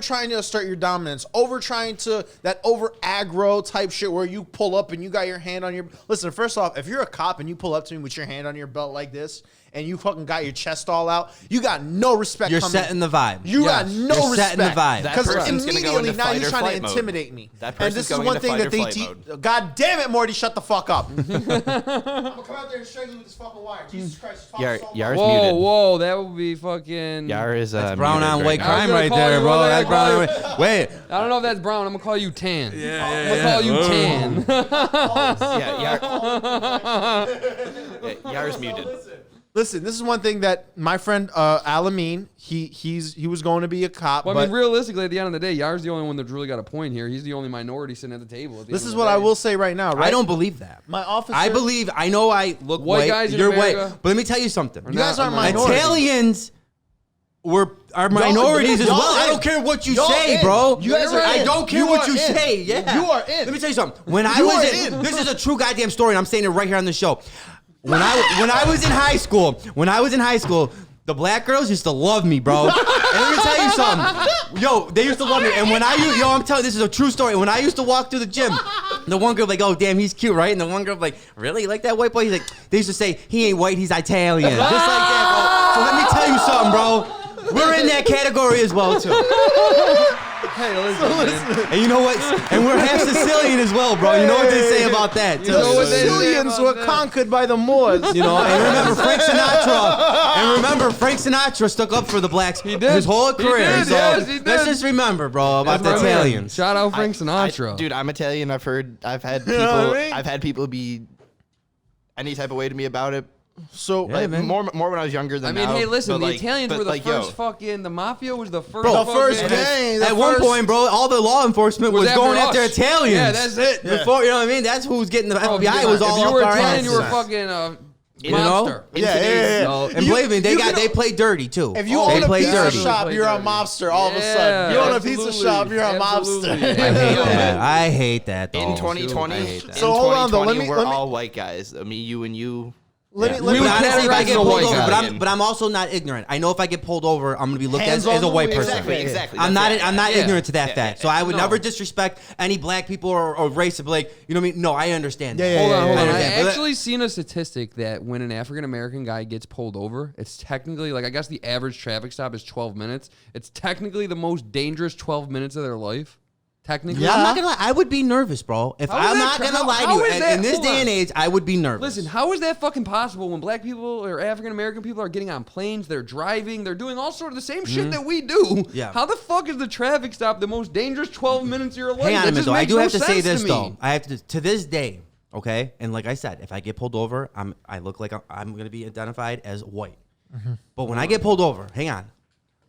trying to assert your dominance, over aggro type shit where you pull up and you got your hand on your. Listen, first off, if you're a cop and you pull up to me with your hand on your belt like this and you fucking got your chest all out, you got no respect. You're coming. setting the vibe. You got Yes. no You're respect. setting the vibe. That Because person's gonna go immediately into now fight you're or trying to flight mode. intimidate me. That And person's this is going one into thing fight that or they flight teach. mode. God damn it, Morty, shut the fuck up. I'm gonna come out there and strangle you with this fucking wire. Jesus Christ. you talk Yar- so much. Yar's whoa, muted. whoa, that would be fucking. Yar is Brown muted on right white now. crime gonna right call there, you bro. what I That's brown call on white. Wait. I don't know if that's brown. I'm gonna call you tan. I'm gonna call you tan. Yeah, Yar's muted. Listen, this is one thing that my friend Alameen, he was going to be a cop. Well, but I mean, realistically, at the end of the day, Yar's the only one that's really got a point here. He's the only minority sitting at the table. At the this end is of what the I day. will say right now, right? I don't believe that. My officer. I believe. I know I look White white. guys in You're America white. But let me tell you something. You guys aren't I'm not- minorities. Italians are minorities as y'all well. I in. don't care what you Y'all say, in. bro. You guys are I in. don't care You what are you in. say. Yeah, You are in. Let me tell you something. When I You was are in, in. this is a true goddamn story, and I'm saying it right here on the show. When I was in high school, the black girls used to love me, bro. And let me tell you something. Yo, they used to love me. And when I'm telling you, this is a true story. When I used to walk through the gym, the one girl like, oh, damn, he's cute, right? And the one girl like, really? You like that white boy? He's like, they used to say, he ain't white, he's Italian. Just like that, bro. So let me tell you something, bro. We're in that category as well, too. Hey, listen. And you know what? And we're half Sicilian as well, bro. You know what they say about that, too. You know what The they say Sicilians about were that? conquered by the Moors. You know, and remember Frank Sinatra stuck up for the blacks did. his whole He career. did, so yes, he let's did. just remember, bro, about the My man. Italians. Shout out Frank Sinatra. Dude, I'm Italian. I've had people. know what I mean? I've had people be any type of way to me about it. So Yeah, Like man. more when I was younger I than mean, now. hey, listen, but the like- Italians but were the like, first yo, fucking. The mafia was the first. the first fucking- gang. At one point, bro, all the law enforcement was Was going after after us. Italians. Yeah, that's it. Before, you know what I mean? That's who was getting the Bro, FBI was all if you up were our Italian, ass. you were fucking You know? monster. Yeah. No, and You- believe me, you can- they play dirty too. If you they own a play pizza dirty. shop, you're a Dirty. mobster all of a Yeah, sudden. You own a pizza absolutely. shop, you're a Absolutely. mobster. I hate that. I hate that. Though. in 2020, I hate that. So hold on, though, let me- we're let me- all white guys. Me, you, and you. Let Yeah. me would But honestly, if I categorize get the pulled white over, guy. but I'm also not ignorant. I know if I get pulled over, I'm gonna be looked Hands at as a on white the person. wheel. Exactly. I'm not Yeah. ignorant to that Yeah, fact. yeah, So I would no. never disrespect any black people or race. Like, you know what I mean? No, I understand. Yeah, that. Hold on. I I understand. But actually seen a statistic that when an African American guy gets pulled over, it's technically like I guess the average traffic stop is 12 minutes. It's technically the most dangerous 12 minutes of their life. Technically, Yeah. I'm not gonna lie. I would be nervous, bro. If How is I'm that not tr- gonna how- lie to how you, is that- in this hold day on. and age, I would be nervous. Listen, how is that fucking possible when black people or African American people are getting on planes, they're driving, they're doing all sort of the same shit that we do? Yeah. How the fuck is the traffic stop the most dangerous 12 minutes of your life? hang on That a minute, just though. I makes do no have to say sense this me. though. I have to this day. Okay, and like I said, if I get pulled over, I look like I'm gonna be identified as white. But when I get pulled over, hang on.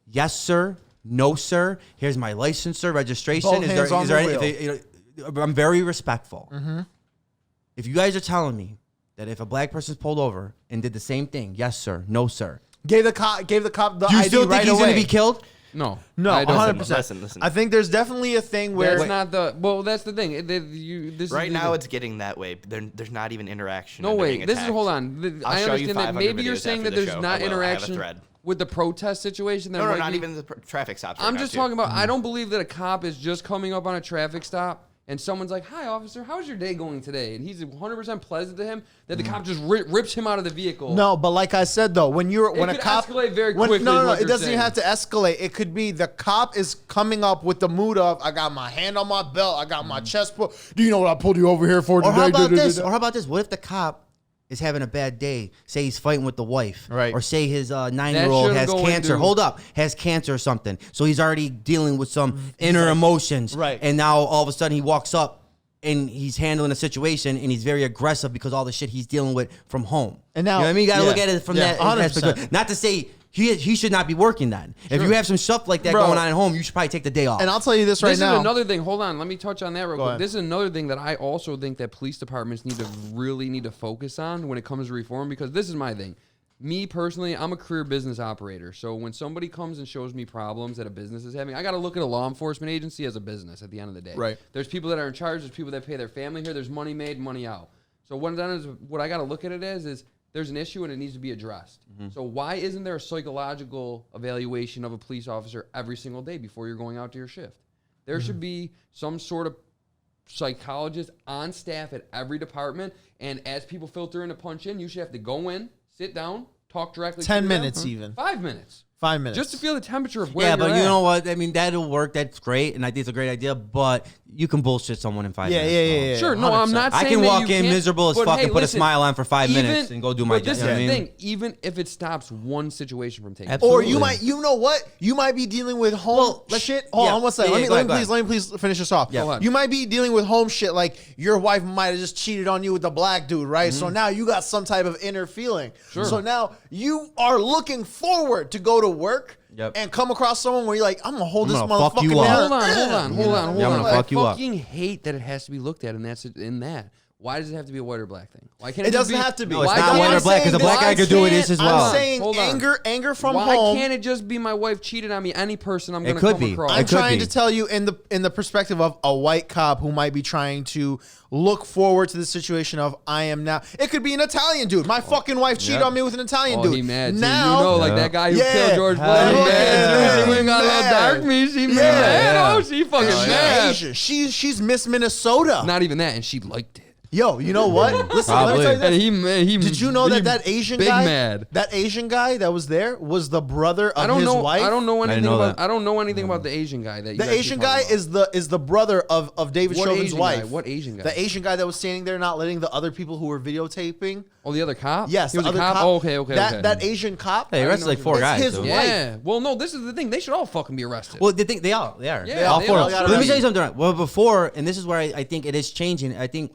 Yes, sir. No, sir. Here's my license, sir. Registration. Both hands on the any- wheel. I'm very respectful. If you guys are telling me that if a black person's pulled over and did the same thing, yes sir, no sir, Gave the cop the do you ID still think right he's away. gonna be killed? No, No, I don't. 100%. Listen. I think there's definitely a thing where That's not the. Well, that's the thing. This Right is now, it's getting that way. There's not even interaction. no and they're way. being This is attacked. hold on. I'll I show you understand that 500 maybe you're videos saying after that the there's show. not I have a interaction thread. with the protest situation. That No, might not be- even the traffic stops. Right I'm now, just too. talking about. I don't believe that a cop is just coming up on a traffic stop and someone's like, "Hi, officer, how's your day going today?" And he's 100% pleasant to him. That the cop just rips him out of the vehicle. No, but like I said though, when a could cop escalate very when- quickly No, is no, what it you're doesn't saying. even have to escalate. It could be the cop is coming up with the mood of, I got my hand on my belt, I got my chest put. Do you know what I pulled you over here for Or today? how about Da, da, da, this? da. Or how about this? What if the cop is having a bad day? Say he's fighting with the wife, Right. Or say his 9-year-old shouldn't has go cancer. into- Hold up, has cancer or something. So he's already dealing with some inner emotions, Right. And now all of a sudden he walks up and he's handling a situation and he's very aggressive because all the shit he's dealing with from home. And now- you know what I mean? You got to yeah. look at it from Yeah, that 100%. aspect. Not to say he should not be working then. If you have some stuff like that Bro. going on at home, you should probably take the day off. And I'll tell you this right This now. is another thing. Hold on, let me touch on that real quick. ahead. This is another thing that I also think that police departments really need to focus on when it comes to reform, because this is my thing. Me personally, I'm a career business operator. So when somebody comes and shows me problems that a business is having, I got to look at a law enforcement agency as a business at the end of the day. Right. There's people that are in charge. There's people that pay their family here. There's money made, money out. So what I got to look at it as is there's an issue and it needs to be addressed. So why isn't there a psychological evaluation of a police officer every single day before you're going out to your shift? There should be some sort of psychologist on staff at every department, and as people filter in to punch in, you should have to go in, sit down, talk directly 10 to them. minutes even. 5 minutes. 5 minutes. Just to feel the temperature of where yeah, you're but you at. know what? I mean, that'll work. That's great, and I think it's a great idea. But you can bullshit someone in 5 Yeah, minutes. yeah, bro. yeah, yeah. Sure, no, I'm 100%. not I saying can that walk you in can't, miserable as but fuck hey, and put a listen, smile on for 5 minutes and go do my but this job. is You know the what I mean? thing. Even if it stops one situation from taking Absolutely. Or you might, you know what? You might be dealing with home shit. Hold yeah. on one second. Yeah, Let go me ahead. please finish this off. Yeah. Go ahead. You might be dealing with home shit like your wife might have just cheated on you with the black dude, right? So now you got some type of inner feeling. Sure. So now you are looking forward to go to work Yep. and come across someone where you're like, I'm gonna hold I'm this gonna fuck motherfucker you down. up. Hold on. Yeah, I'm gonna fuck you I up. fucking hate that it has to be looked at in that. Why does it have to be a white or black thing? Why can't It just doesn't have to be. No, it's Why not can't white or it- black, 'cause a black guy could do it just as well. I'm saying Hold on. anger from Why home. can't it just be my wife cheated on me? Any person I'm It gonna could come be. across. I'm It could trying be. to tell you in the perspective of a white cop who might be trying to look forward to the situation of I am now. It could be an Italian dude. My fucking wife cheated Yep. on me with an Italian Oh, dude. he mad too. Now, You know, like Yeah. that guy who Yeah. killed George Hell Floyd. He yeah. mad too. She Yeah. went got a little Mad. dark me. She Yeah. mad. Yeah. Oh, she fucking she's mad. Asian. She's Miss Minnesota. Not even that, and she liked it. Yo, you know what? Listen, let me Probably. tell you And this. he Did you know he that Asian big guy, mad. that Asian guy that was there was the brother of I don't his know. wife? I don't know anything know about. that. I don't know anything about the Asian guy that you The guys keep Asian talking guy about. is the brother of David What Chauvin's Asian wife. guy? What Asian guy? The Asian guy that was standing there not letting the other people who were videotaping. Oh, the other cop. Yes, he was the a other cop. cop. Oh, okay. That Asian cop. Hey, I arrested know like you- 4 It's guys. his so. wife. Yeah. Well, no. This is the thing. They should all fucking be arrested. Well, they are. They are. Yeah, all they four all of them. gotta But let me be. tell you something. Well, before, and this is where I think it is changing. I think,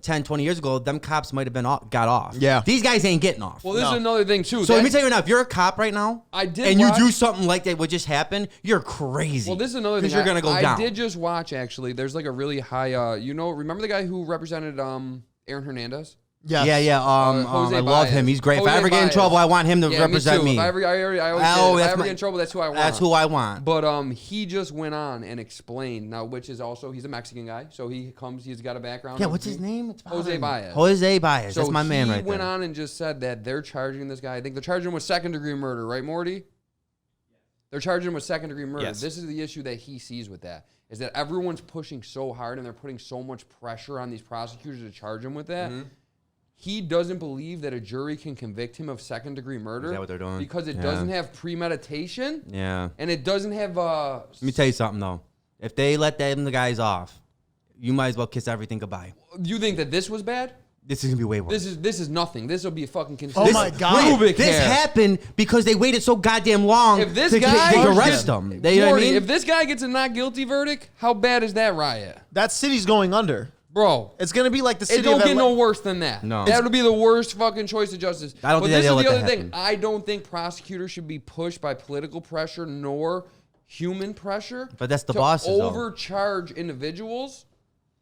10, 20 years ago, them cops might have been got off. Yeah. These guys ain't getting off. well, this No. is another thing too. So let That- me tell you right now, if you're a cop right now, I did and watch- you do something like that, what just happened, you're crazy. Well, this is another thing. Because you're gonna go I down. did just watch actually. There's like a really high. Remember the guy who represented Aaron Hernandez? Yes. Yeah. Jose I love Baez. him. He's great. If I Jose ever get in Baez. trouble, I want him to Yeah, represent me. me. Too. If I always Oh, if I that's ever my- get in trouble, that's who I want. That's who I want. But he just went on and explained now, which is also he's a Mexican guy, so he's got a background. Yeah, of- what's his name? It's Jose bothering me. Baez. Jose Baez. So That's my man right He went there. on and just said that they're charging this guy. I think they're charging him with second-degree murder, right, Morty? They're charging him with second-degree murder. Yes. This is the issue that he sees with that, is that everyone's pushing so hard and they're putting so much pressure on these prosecutors to charge him with that. Mm-hmm. He doesn't believe that a jury can convict him of second-degree murder. Is that what they're doing? Because it Yeah. doesn't have premeditation Yeah. and it doesn't have Let me tell you something though. If they let the guys off, you might as well kiss everything goodbye. You think that this was bad? This is gonna be way worse. This is nothing. This will be a fucking Oh my God. pubic This hair. happened because they waited so goddamn long If this to guy they arrest him. They, you know what I Morty, mean? if this guy gets a not guilty verdict, how bad is that riot? That city's going under. Bro, It's gonna be like the it city don't of get LA. no worse than that. No. That would be the worst fucking choice of justice. I don't but think this is they'll the let other that thing. happen. I don't think prosecutors should be pushed by political pressure nor human pressure. But that's the to bosses, though. overcharge individuals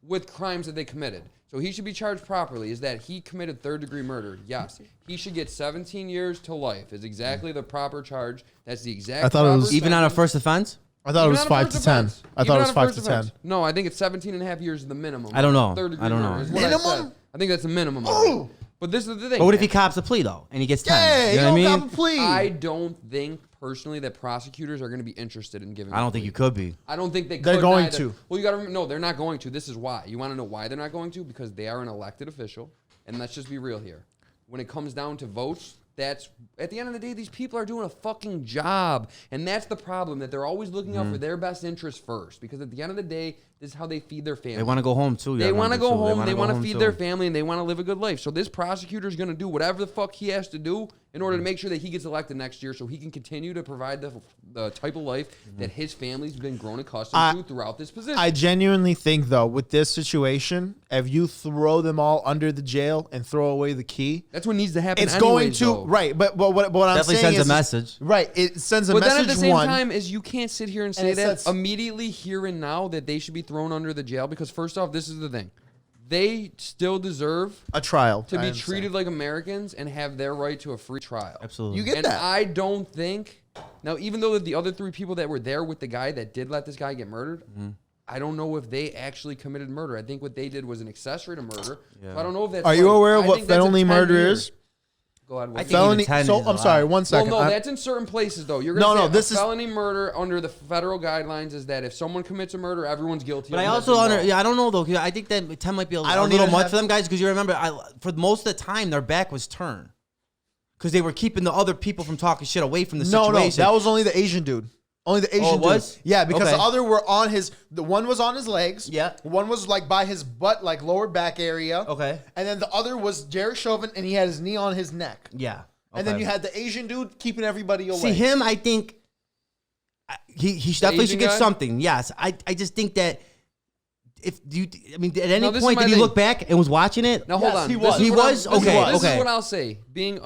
with crimes that they committed. So he should be charged properly. Is that he committed third-degree murder? Yes. He should get 17 years to life. Is exactly the proper charge. That's the exact. I thought it was- proper Even on a sentence. first offense? I thought it Even was on a 5 first to 10. offense. I Even thought it on was a 5 first to 10. offense. No, I think it's 17 and a half years is the minimum. I don't know. Third-degree I don't murder know. is what I Minimum? said. I think that's the minimum. of it. But this is the thing. But what if he cops a plea, though, and he gets 10? Yeah, you know what I you mean? don't plea. I don't think personally that prosecutors are going to be interested in giving. I don't think you could be. I don't think they. They're could going either. to. Well, you got to remember. No, they're not going to. This is why. You want to know why they're not going to? Because they are an elected official, and let's just be real here. When it comes down to votes, that's at the end of the day, these people are doing a fucking job, and that's the problem. That they're always looking out for their best interest first. Because at the end of the day, this is how they feed their family. They want to go home, too. They want to go home. They want to home, feed too. their family, and they want to live a good life. So this prosecutor is going to do whatever the fuck he has to do in order to make sure that he gets elected next year, so he can continue to provide the type of life that his family's been grown accustomed to throughout this position. I genuinely think, though, with this situation, if you throw them all under the jail and throw away the key, That's what needs to happen. it's going anyways, to though. right. But what I'm Definitely saying sends is a message. Right, it sends a But message. then at the same one, time, is you can't sit here and say it that sets- immediately here and now that they should be thrown under the jail, because first off, this is the thing. They still deserve a trial to I be understand. treated like Americans and have their right to a free trial. Absolutely. You get And that. I don't think now, even though the other three people that were there with the guy that did let this guy get murdered, I don't know if they actually committed murder. I think what they did was an accessory to murder. Yeah. So I don't know if that's. Are you right. aware of I what think that's a felony 10 murder years. is? Go ahead. I What think Felony. even 10 So is a I'm sorry. lot. One well, second. no, I'm- that's in certain places though. You're No, gonna no, say this a is- felony murder under the federal guidelines is that if someone commits a murder, everyone's guilty. But I of it. also That's the law. I don't know though. 'Cause I think that 10 might be a I don't little even much have- for them guys because you remember, for most of the time their back was turned because they were keeping the other people from talking shit away from the no, situation. that was only the Asian dude. Only the Asian it was? dude. Yeah, because Okay. the other were on his. The one was on his legs. Yeah. One was like by his butt, like lower back area. Okay. And then the other was Derek Chauvin, and he had his knee on his neck. Yeah. And then Okay. you had the Asian dude keeping everybody away. See him. I think he definitely Asian should get guy? something. Yes. I just think that if you, I mean, at any No, this is point my did he thing. look back and was watching it? Now hold Yes, on. he This was. is He what was? I'm- this is Okay, what- This okay. is what I'll say. Being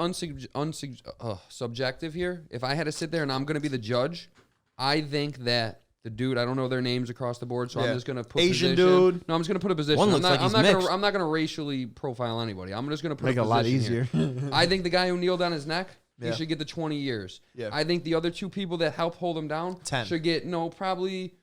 subjective here. If I had to sit there and I'm going to be the judge, I think that the dude. I don't know their names across the board, so Yeah. I'm just going to put Asian position. dude. No, I'm just going to put a position. One I'm looks not, like I'm he's not gonna, mixed. I'm not going to racially profile anybody. I'm just going to put Make a it a lot position easier. here. I think the guy who kneeled on his neck, Yeah. he should get the 20 years. Yeah. I think the other two people that helped hold him down 10. should get probably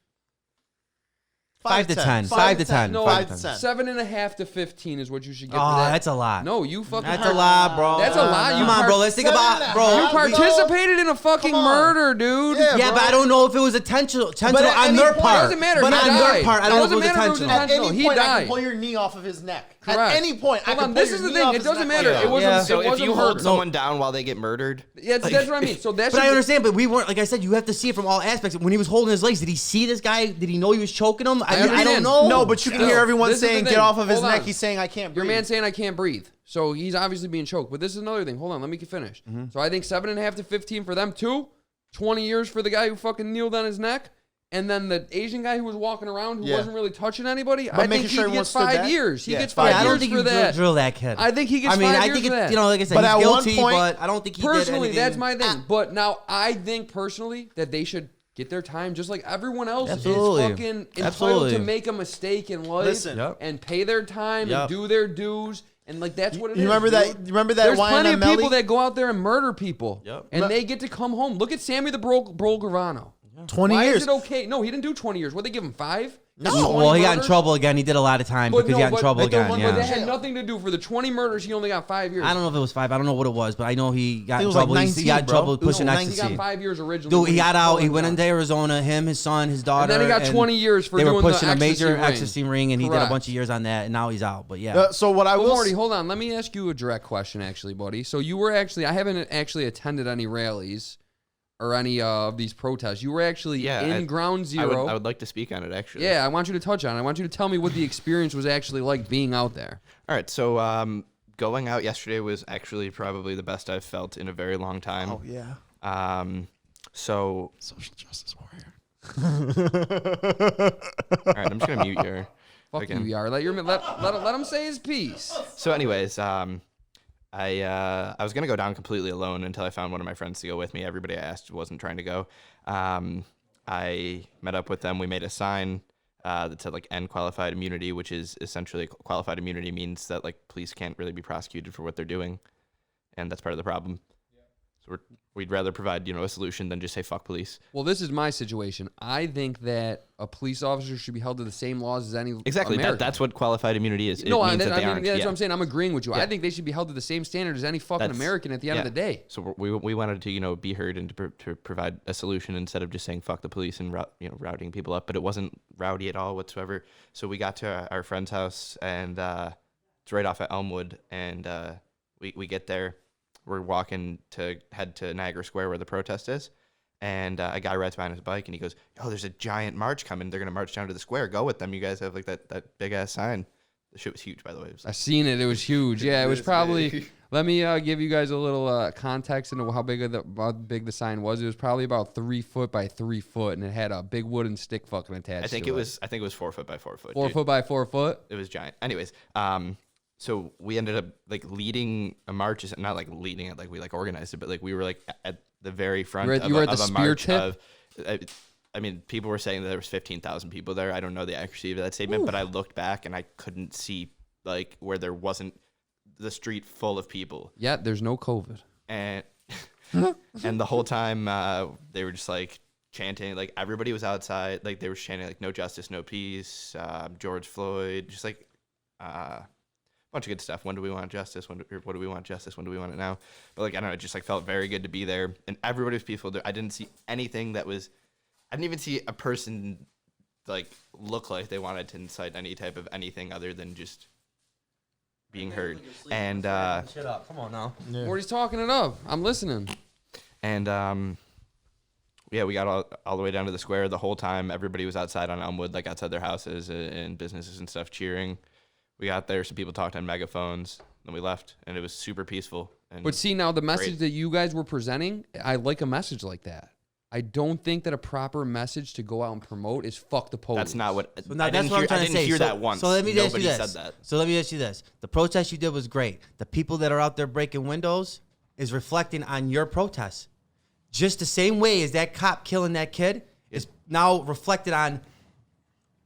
5 to 10. 5 to 10. no 5 to 10. 7.5 to 15 is what you should get. Oh, for that. that's a lot. No, you fucking. That's a lot, bro. That's a lot. You Come on, bro. Let's think about, 7.5. bro. You participated in a fucking Come on. murder, dude. Yeah, Yeah, bro. but I don't know if it was intentional at on any their point- part. It doesn't matter. But He on died. their part, I It don't know if it doesn't was matter if it was intentional. At intentional. any He point, I died. can pull your knee off of his neck. Correct. At any point, I Hold can on, pull this your is the knee thing. off It his doesn't neck matter. like It that. wasn't. Yeah. So it if wasn't you hold hurt. someone down while they get murdered, Yeah, that's what I mean. So that's But I understand, but we weren't, like I said, you have to see it from all aspects. When he was holding his legs, did he see this guy? Did he know he was choking him? I don't understand. know. No, but you can hear everyone This is the saying, thing. "Get off of his Hold neck." on. He's saying, "I can't Your breathe." man saying I can't breathe. So he's obviously being choked. But this is another thing. Hold on, let me finish. So I think 7.5 to 15 for them too. 20 years for the guy who fucking kneeled on his neck. And then the Asian guy who was walking around who Yeah. wasn't really touching anybody, But I making think sure he everyone gets stood 5 back? years. He Yeah, gets 5 5 Yeah, I years don't think for you that. drill that kid. I think he gets I mean, 5 I years think for that. you know, like I said, But he's at one guilty, point- but I don't think he did Personally, anything. that's my thing. But now I think personally that they should get their time just like everyone else Absolutely. is fucking entitled Absolutely. to make a mistake in life Listen. Yep. and pay their time Yep. and do their dues. And like that's what it is. You remember that? dude. You remember that There's plenty of YNM people Melly? that go out there and murder people, Yep. and But- they get to come home. Look at Sammy the Bro Gravano. 20 Why years. is it okay? No, he didn't do 20 years. What they give him 5? No. Just 20 Well, he got in murders? trouble again. He did a lot of time But because he got in trouble they threw again. one But that Yeah. had nothing to do for the 20 murders. He only got 5 years. I don't know if it was 5. I don't know what it was, but I know he got It in was like trouble. 19, he got in bro. trouble It was pushing like He 19. ecstasy. got 5 years originally. Dude, when he got out. He fallen went down. into Arizona. Him, his son, his daughter. And then he got 20 years for they doing were the pushing a major ecstasy ring. ecstasy ring, and he did a Correct. bunch of years on that, and now he's out. But yeah, So what I Well, will Morty, hold on. Let me ask you a direct question, actually, buddy. So you were actually, I haven't actually attended any rallies or any of these protests. You were actually in Ground Zero. I would like to speak on it, actually. Yeah, I want you to touch on it. I want you to tell me what the experience was actually like being out there. All right, so going out yesterday was actually probably the best I've felt in a very long time. Oh yeah. So Social justice warrior. all right, I'm just gonna mute your. Fuck again. you, Yar. Let him say his piece. So, anyways, I was gonna go down completely alone until I found one of my friends to go with me. Everybody I asked wasn't trying to go. I met up with them. We made a sign. that said like end qualified immunity, which is essentially qualified immunity means that like police can't really be prosecuted for what they're doing, and that's part of the problem. So we'd rather provide a solution than just say fuck police. Well, this is my situation. I think that a police officer should be held to the same laws as any Exactly. American. That's what qualified immunity is. No, it means that they aren't. that's what I'm saying. I'm agreeing with you. Yeah. I think they should be held to the same standard as any fucking American at the end of the day. So we wanted to be heard and to provide a solution instead of just saying fuck the police and routing people up. But it wasn't rowdy at all whatsoever. So we got to our friend's house, and it's right off at Elmwood, and we get there. We're walking to head to Niagara Square where the protest is, and a guy rides by on his bike, and he goes, "Oh, there's a giant march coming. They're gonna march down to the square. Go with them. You guys have like that big ass sign." The shit was huge, by the way. I seen it. It was huge. Yeah, it was probably. Let me give you guys a little context into how big the sign was. It was probably about 3 foot by 3 foot, and it had a big wooden stick fucking attached. I think it was 4 foot by 4 foot. 4 foot by 4 foot. It was giant. Anyways, so we ended up like leading a march, not like leading it, like we like organized it, but like we were like at the very front you were at the of a spear march tip? I mean, people were saying that there was 15,000 people there. I don't know the accuracy of that statement, but I looked back and I couldn't see like where there wasn't the street full of people. Yeah, there's no COVID. And and the whole time they were just like chanting, like everybody was outside, like they were chanting like no justice, no peace, George Floyd, just like bunch of good stuff. When do we want justice? What do we want justice? When do we want it now? But like, I don't know, it just like felt very good to be there. And everybody was peaceful. I didn't see anything I didn't even see a person like look like they wanted to incite any type of anything other than just being heard. And Shut up. Come on now. Yeah. Morty's talking it up. I'm listening. And yeah, we got all the way down to the square. The whole time everybody was outside on Elmwood, like outside their houses and businesses and stuff, cheering. We got there, some people talked on megaphones, then we left, and it was super peaceful. And But see, now the message great. that you guys were presenting, I like a message like that. I don't think that a proper message to go out and promote is fuck the police. that's not what So now I that's didn't what hear. I'm trying I to didn't say. hear so, that once. So let me Nobody ask you said this. that. So let me ask you this: the protest you did was great. The people that are out there breaking windows is reflecting on your protests, just the same way as that cop killing that kid is now reflected on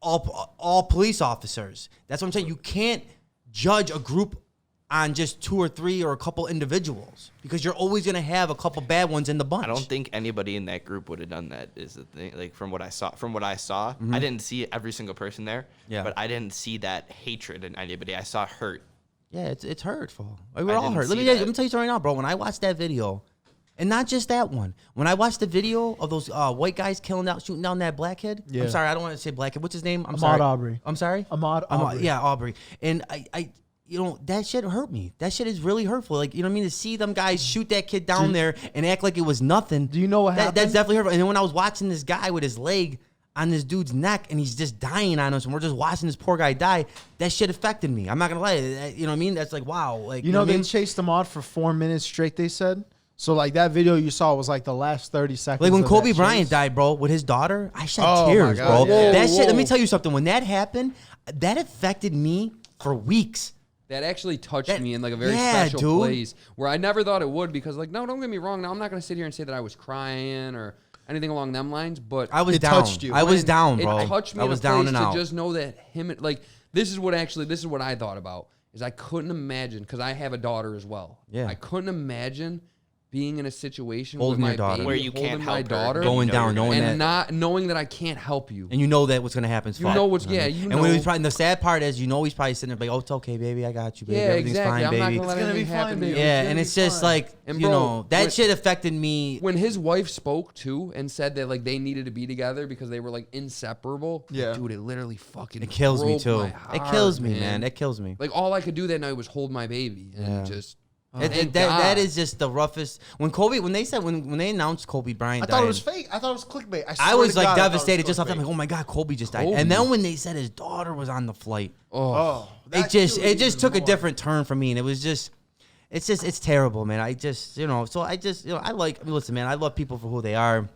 all police officers. That's what I'm saying. You can't judge a group on just 2 or 3 or a couple individuals because you're always going to have a couple bad ones in the bunch. I don't think anybody in that group would have done that. Is the thing? Like from what I saw, I didn't see every single person there. Yeah. But I didn't see that hatred in anybody. I saw hurt. Yeah, it's hurtful. Like, we're I all didn't hurt. Let see me that. tell you something right now, bro. When I watched that video, and not just that one, when I watched the video of those white guys shooting down that black kid. Yeah. I'm sorry, I don't want to say black kid. What's his name? I'm Ahmaud sorry. Arbery. I'm sorry. Ahmaud Arbery. Yeah, Aubrey. And I that shit hurt me. That shit is really hurtful. Like, you know what I mean? To see them guys shoot that kid down there and act like it was nothing. Do you know what happened? That's definitely hurtful. And then when I was watching this guy with his leg on this dude's neck and he's just dying on us and we're just watching this poor guy die, that shit affected me. I'm not gonna lie. You know what I mean? That's like, wow. Like, You know, what I they mean? chased him out for 4 minutes straight, they said. So, like, that video you saw was, like, the last 30 seconds. Like when of Kobe that Bryant chase. died, bro, with his daughter, I shed Oh, my tears, God, bro. yeah. That shit, let Whoa. me tell you something. When that happened, that affected me for weeks. That actually touched That- me in like a very yeah, special dude. place where I never thought it would because like, no, don't get me wrong. Now I'm not going to sit here and say that I was crying or anything along them lines, but I was It down. touched you. I was when down, bro. It touched me I in was a down place and to out. just know that him, like, this is what I thought about is I couldn't imagine, because I have a daughter as well. Yeah. I couldn't imagine being in a situation Holding with your my daughter. baby, Where you holding can't my help her, daughter, but you Going know down, you're knowing gonna- and that. not knowing that I can't help you. And you know that what's gonna happen. is You fucked. know what's- what I yeah, mean? you And know. when he was probably, the sad part is, you know, he's probably sitting there like, "Oh, it's okay, baby. I got you, baby. Yeah, Everything's exactly. fine, I'm not baby." gonna let gonna be anything happen fine, to you. baby. Yeah, It's and gonna it's be just fine. like, And you bro, know, that when- shit affected me. When his wife spoke too and said that like they needed to be together because they were like inseparable, Yeah. dude, it literally fucking It kills me broke too. my It heart, kills me, man. It kills me. Like all I could do that night was hold my baby and Yeah. just. That God. is just the roughest. When they announced Kobe Bryant I thought died, it was fake. I thought it was clickbait. I swear was to like God, I thought it was devastated just off that. I'm clickbait. like, oh my God, Kobe just died. Kobe. And then when they said his daughter was on the flight, Oh, that it just killed me took a even different turn for me, and it was just, it's terrible, man. I just, you know, so I just, you know, listen, man, I love people for who they are.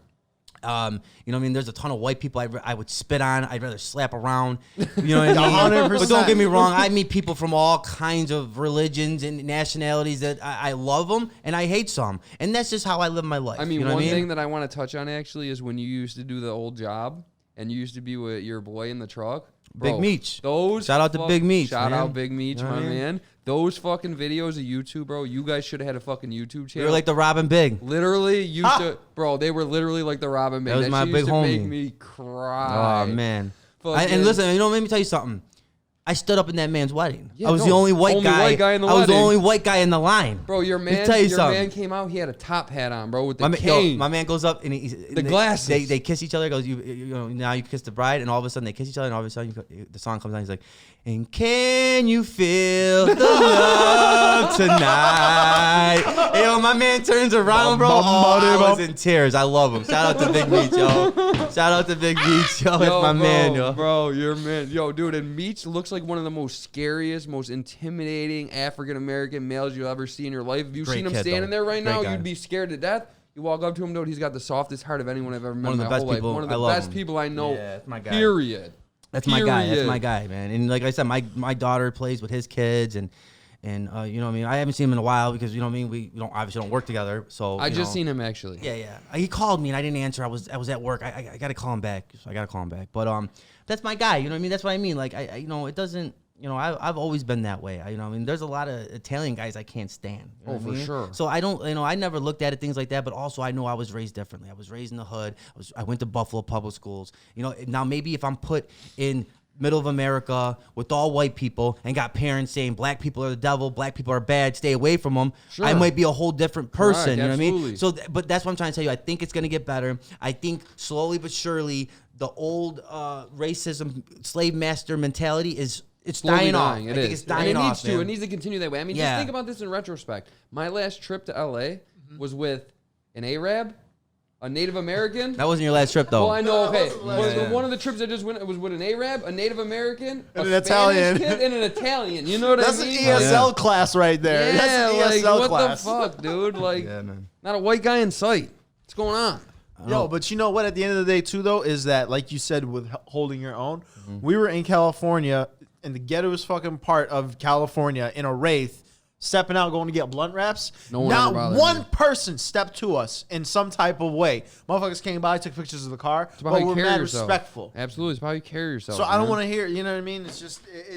You know what I mean? There's a ton of white people I would spit on. I'd rather slap around. You know what I mean? 100%. But don't get me wrong. I meet people from all kinds of religions and nationalities that I love them and I hate some. And that's just how I live my life. I mean, you know one what thing that I want to touch on actually is when you used to do the old job and you used to be with your boy in the truck. Big Bro, Meech. Those Shout out to Big Meech, Shout man. out Big Meech, You know my what I mean? man. Those fucking videos of YouTube, bro. You guys should have had a fucking YouTube We channel. were like the Robin Big. Literally used to, bro. They were literally like the Robin Big. That was my shit big used to make homie. me cry. Oh man. Fucking- And listen, you know, let me tell you something. I stood up in that man's wedding. Yeah, I was no, the only white only guy. white guy in the I was the wedding. only white guy in the line. Bro, your Let me man, tell you your something. man came out. He had a top hat on, bro, with the My cane. man goes up and he's The glasses. They kiss each other. He goes, you know, now you kiss the bride, and all of a sudden they kiss each other, and all of a sudden the song comes on. He's like, and can you feel the love tonight? Yo, my man turns around, bro. Oh, I was in tears. I love him. Shout out to Big Meech, yo. Shout out to Big Meech, yo. That's my man, yo. Bro, your man. Yo, dude, and Meech looks like one of the most scariest, most intimidating African-American males you'll ever see in your life. If you've Great seen him kid, standing though. there right Great now, guy. you'd be scared to death. You walk up to him, dude, he's got the softest heart of anyone I've ever met One of in the my best whole people. life. One of I the love best him. people I know. Yeah, that's my guy. Period. That's my guy. That's Period. my guy, man. And like I said, my daughter plays with his kids, and you know what I mean. I haven't seen him in a while because you know what I mean. We don't obviously don't work together. So I you just know. seen him actually. Yeah. He called me and I didn't answer. I was at work. I got to call him back. So I got to call him back. But that's my guy. You know what I mean. That's what I mean. Like I you know, it doesn't. You know, I've always been that way. You know, I mean, there's a lot of Italian guys I can't stand. You know what I for mean? sure. So I don't, you know, I never looked at it things like that. But also, I know I was raised differently. I was raised in the hood. I went to Buffalo public schools. You know, now maybe if I'm put in middle of America with all white people and got parents saying black people are the devil, black people are bad, stay away from them, Sure. I might be a whole different person. Correct, You know what I mean? absolutely. So, but that's what I'm trying to tell you. I think it's gonna get better. I think slowly but surely the old racism, slave master mentality is. It's Slowly dying off. It I think is. it's dying and it off. needs to. man. It needs to continue that way. I mean, Yeah. just think about this in retrospect. My last trip to LA was with an Arab, a Native American. That wasn't your last trip, though. Well, I know. Okay, Yeah. one of the trips I just went was with an Arab, a Native American, And a an Spanish Italian. kid, and an Italian. You know what That's I an mean? ESL class right there. Yeah, That's an like ESL what class. the fuck, dude? Like, Yeah, man. not a white guy in sight. What's going on? Yo, but you know what? At the end of the day, too, though, is that like you said with holding your own, we were in California, in the ghettoest fucking part of California, in a Wraith, stepping out, going to get blunt wraps. No one Not ever bothered one me. person stepped to us in some type of way. Motherfuckers came by, took pictures of the car, It's about but how you we're carry mad yourself. respectful. Absolutely, it's about how you carry yourself. So I don't man. want to hear, you know what I mean? It's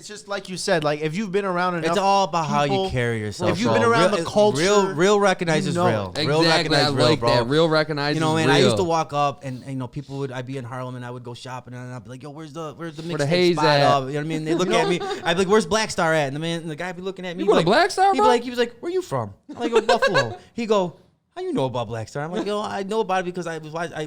just like you said, like if you've been around enough, It's all about how you people- carry yourself. If you've bro. been around Real- the culture, real recognizes you know real. it. Real Exactly, I recognize real, like bro. that. Real recognizes You know, man, real. I used to walk up and you know people I'd be in Harlem and I would go shopping and I'd be like, yo, where's the the mixtape haze spot at? up? You know what I mean? They look at me. I'd be like, where's Black Star at? And the guy be looking at me. You go to like, Black Star, He bro? was like, where you from? I'm like, oh, Buffalo. He go, how you know about Black Star? I'm like, yo, I know about it because I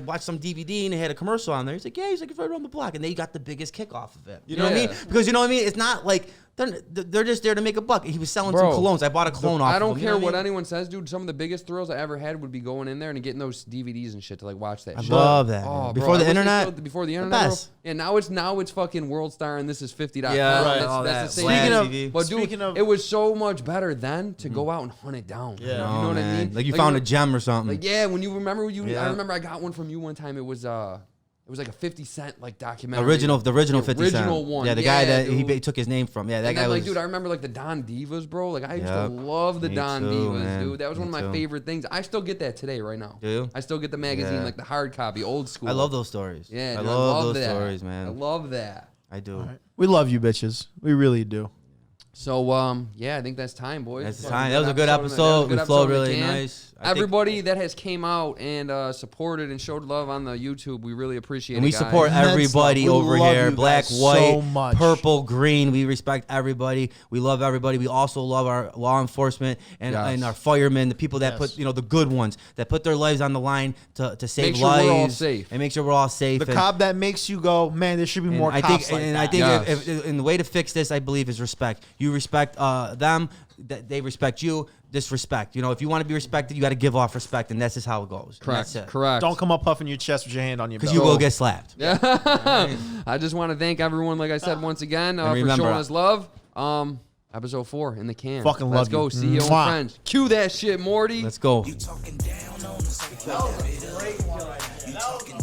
watched some DVD and they had a commercial on there. He's like, yeah, he's like, it's right around the block, and they got the biggest kick off of it. You know what I mean? Yeah. Because you know what I mean? It's not like they're just there to make a buck. He was selling Bro, some colognes. I bought a cologne off. I don't of him, you care know what I mean? anyone says, dude. Some of the biggest thrills I ever had would be going in there and getting those DVDs and shit to like watch that. I shit. love that. Oh, man. bro, Before I the wish they internet, still- before the the internet, bro. best. Yeah, now it's fucking World Star and this is 50.com. Yeah, right. That's, all that's that. the same. Speaking of- TV. But dude, Speaking of- it was so much better then to go out and hunt it down. Yeah. you know Oh, what man. I mean? Like you found a when- gem or something. Like yeah, when you remember I Yeah. remember I got one from you one time. It was like a 50 Cent like documentary. The original 50 Cent. original one. Yeah, the guy that dude. he took his name from. Yeah, that And guy then, was. like, dude, I remember like the Don Divas, bro. Like, I used to Yep. love the Me Don too, Divas, man. dude. That was one of Me my too. favorite things. I still get that today, right now. Do you? I still get the magazine, Yeah. like the hard copy, old school. I love those stories. Yeah, I dude, love those that. stories, man. I love that. I do. we love you, bitches. We really do. So, yeah, I think that's time, boys. That's the Fucking time. That was a good on the- that was episode. a good We flowed episode on the really can. nice. I think- Everybody that has came out and supported and showed love on the YouTube, we really appreciate And it, we guys. support Immense everybody love. We over love here. you Black, guys white, so much. purple, green. We respect everybody. We love everybody. We also love our law enforcement and, Yes. and our firemen, the people that Yes. put, the good ones, that put their lives on the line to save Make sure lives. we're all safe. And make sure we're all safe. The and, cop that makes you go, man, there should be more I cops think, like and that. I think Yes. and the way to fix this, I believe, is respect. You respect them, that they respect you. Disrespect. If you want to be respected, you got to give off respect, and that's just how it goes. And Correct. That's it. Correct. Don't come up puffing your chest with your hand on your Because belt. you will get slapped. I just want to thank everyone, like I said, once again, for remember, showing us love. Episode 4 in the can. Fucking Let's love go, you. CEO and Mwah. friends. Cue that shit, Morty. Let's go. You talking down on us, we live it up. You talking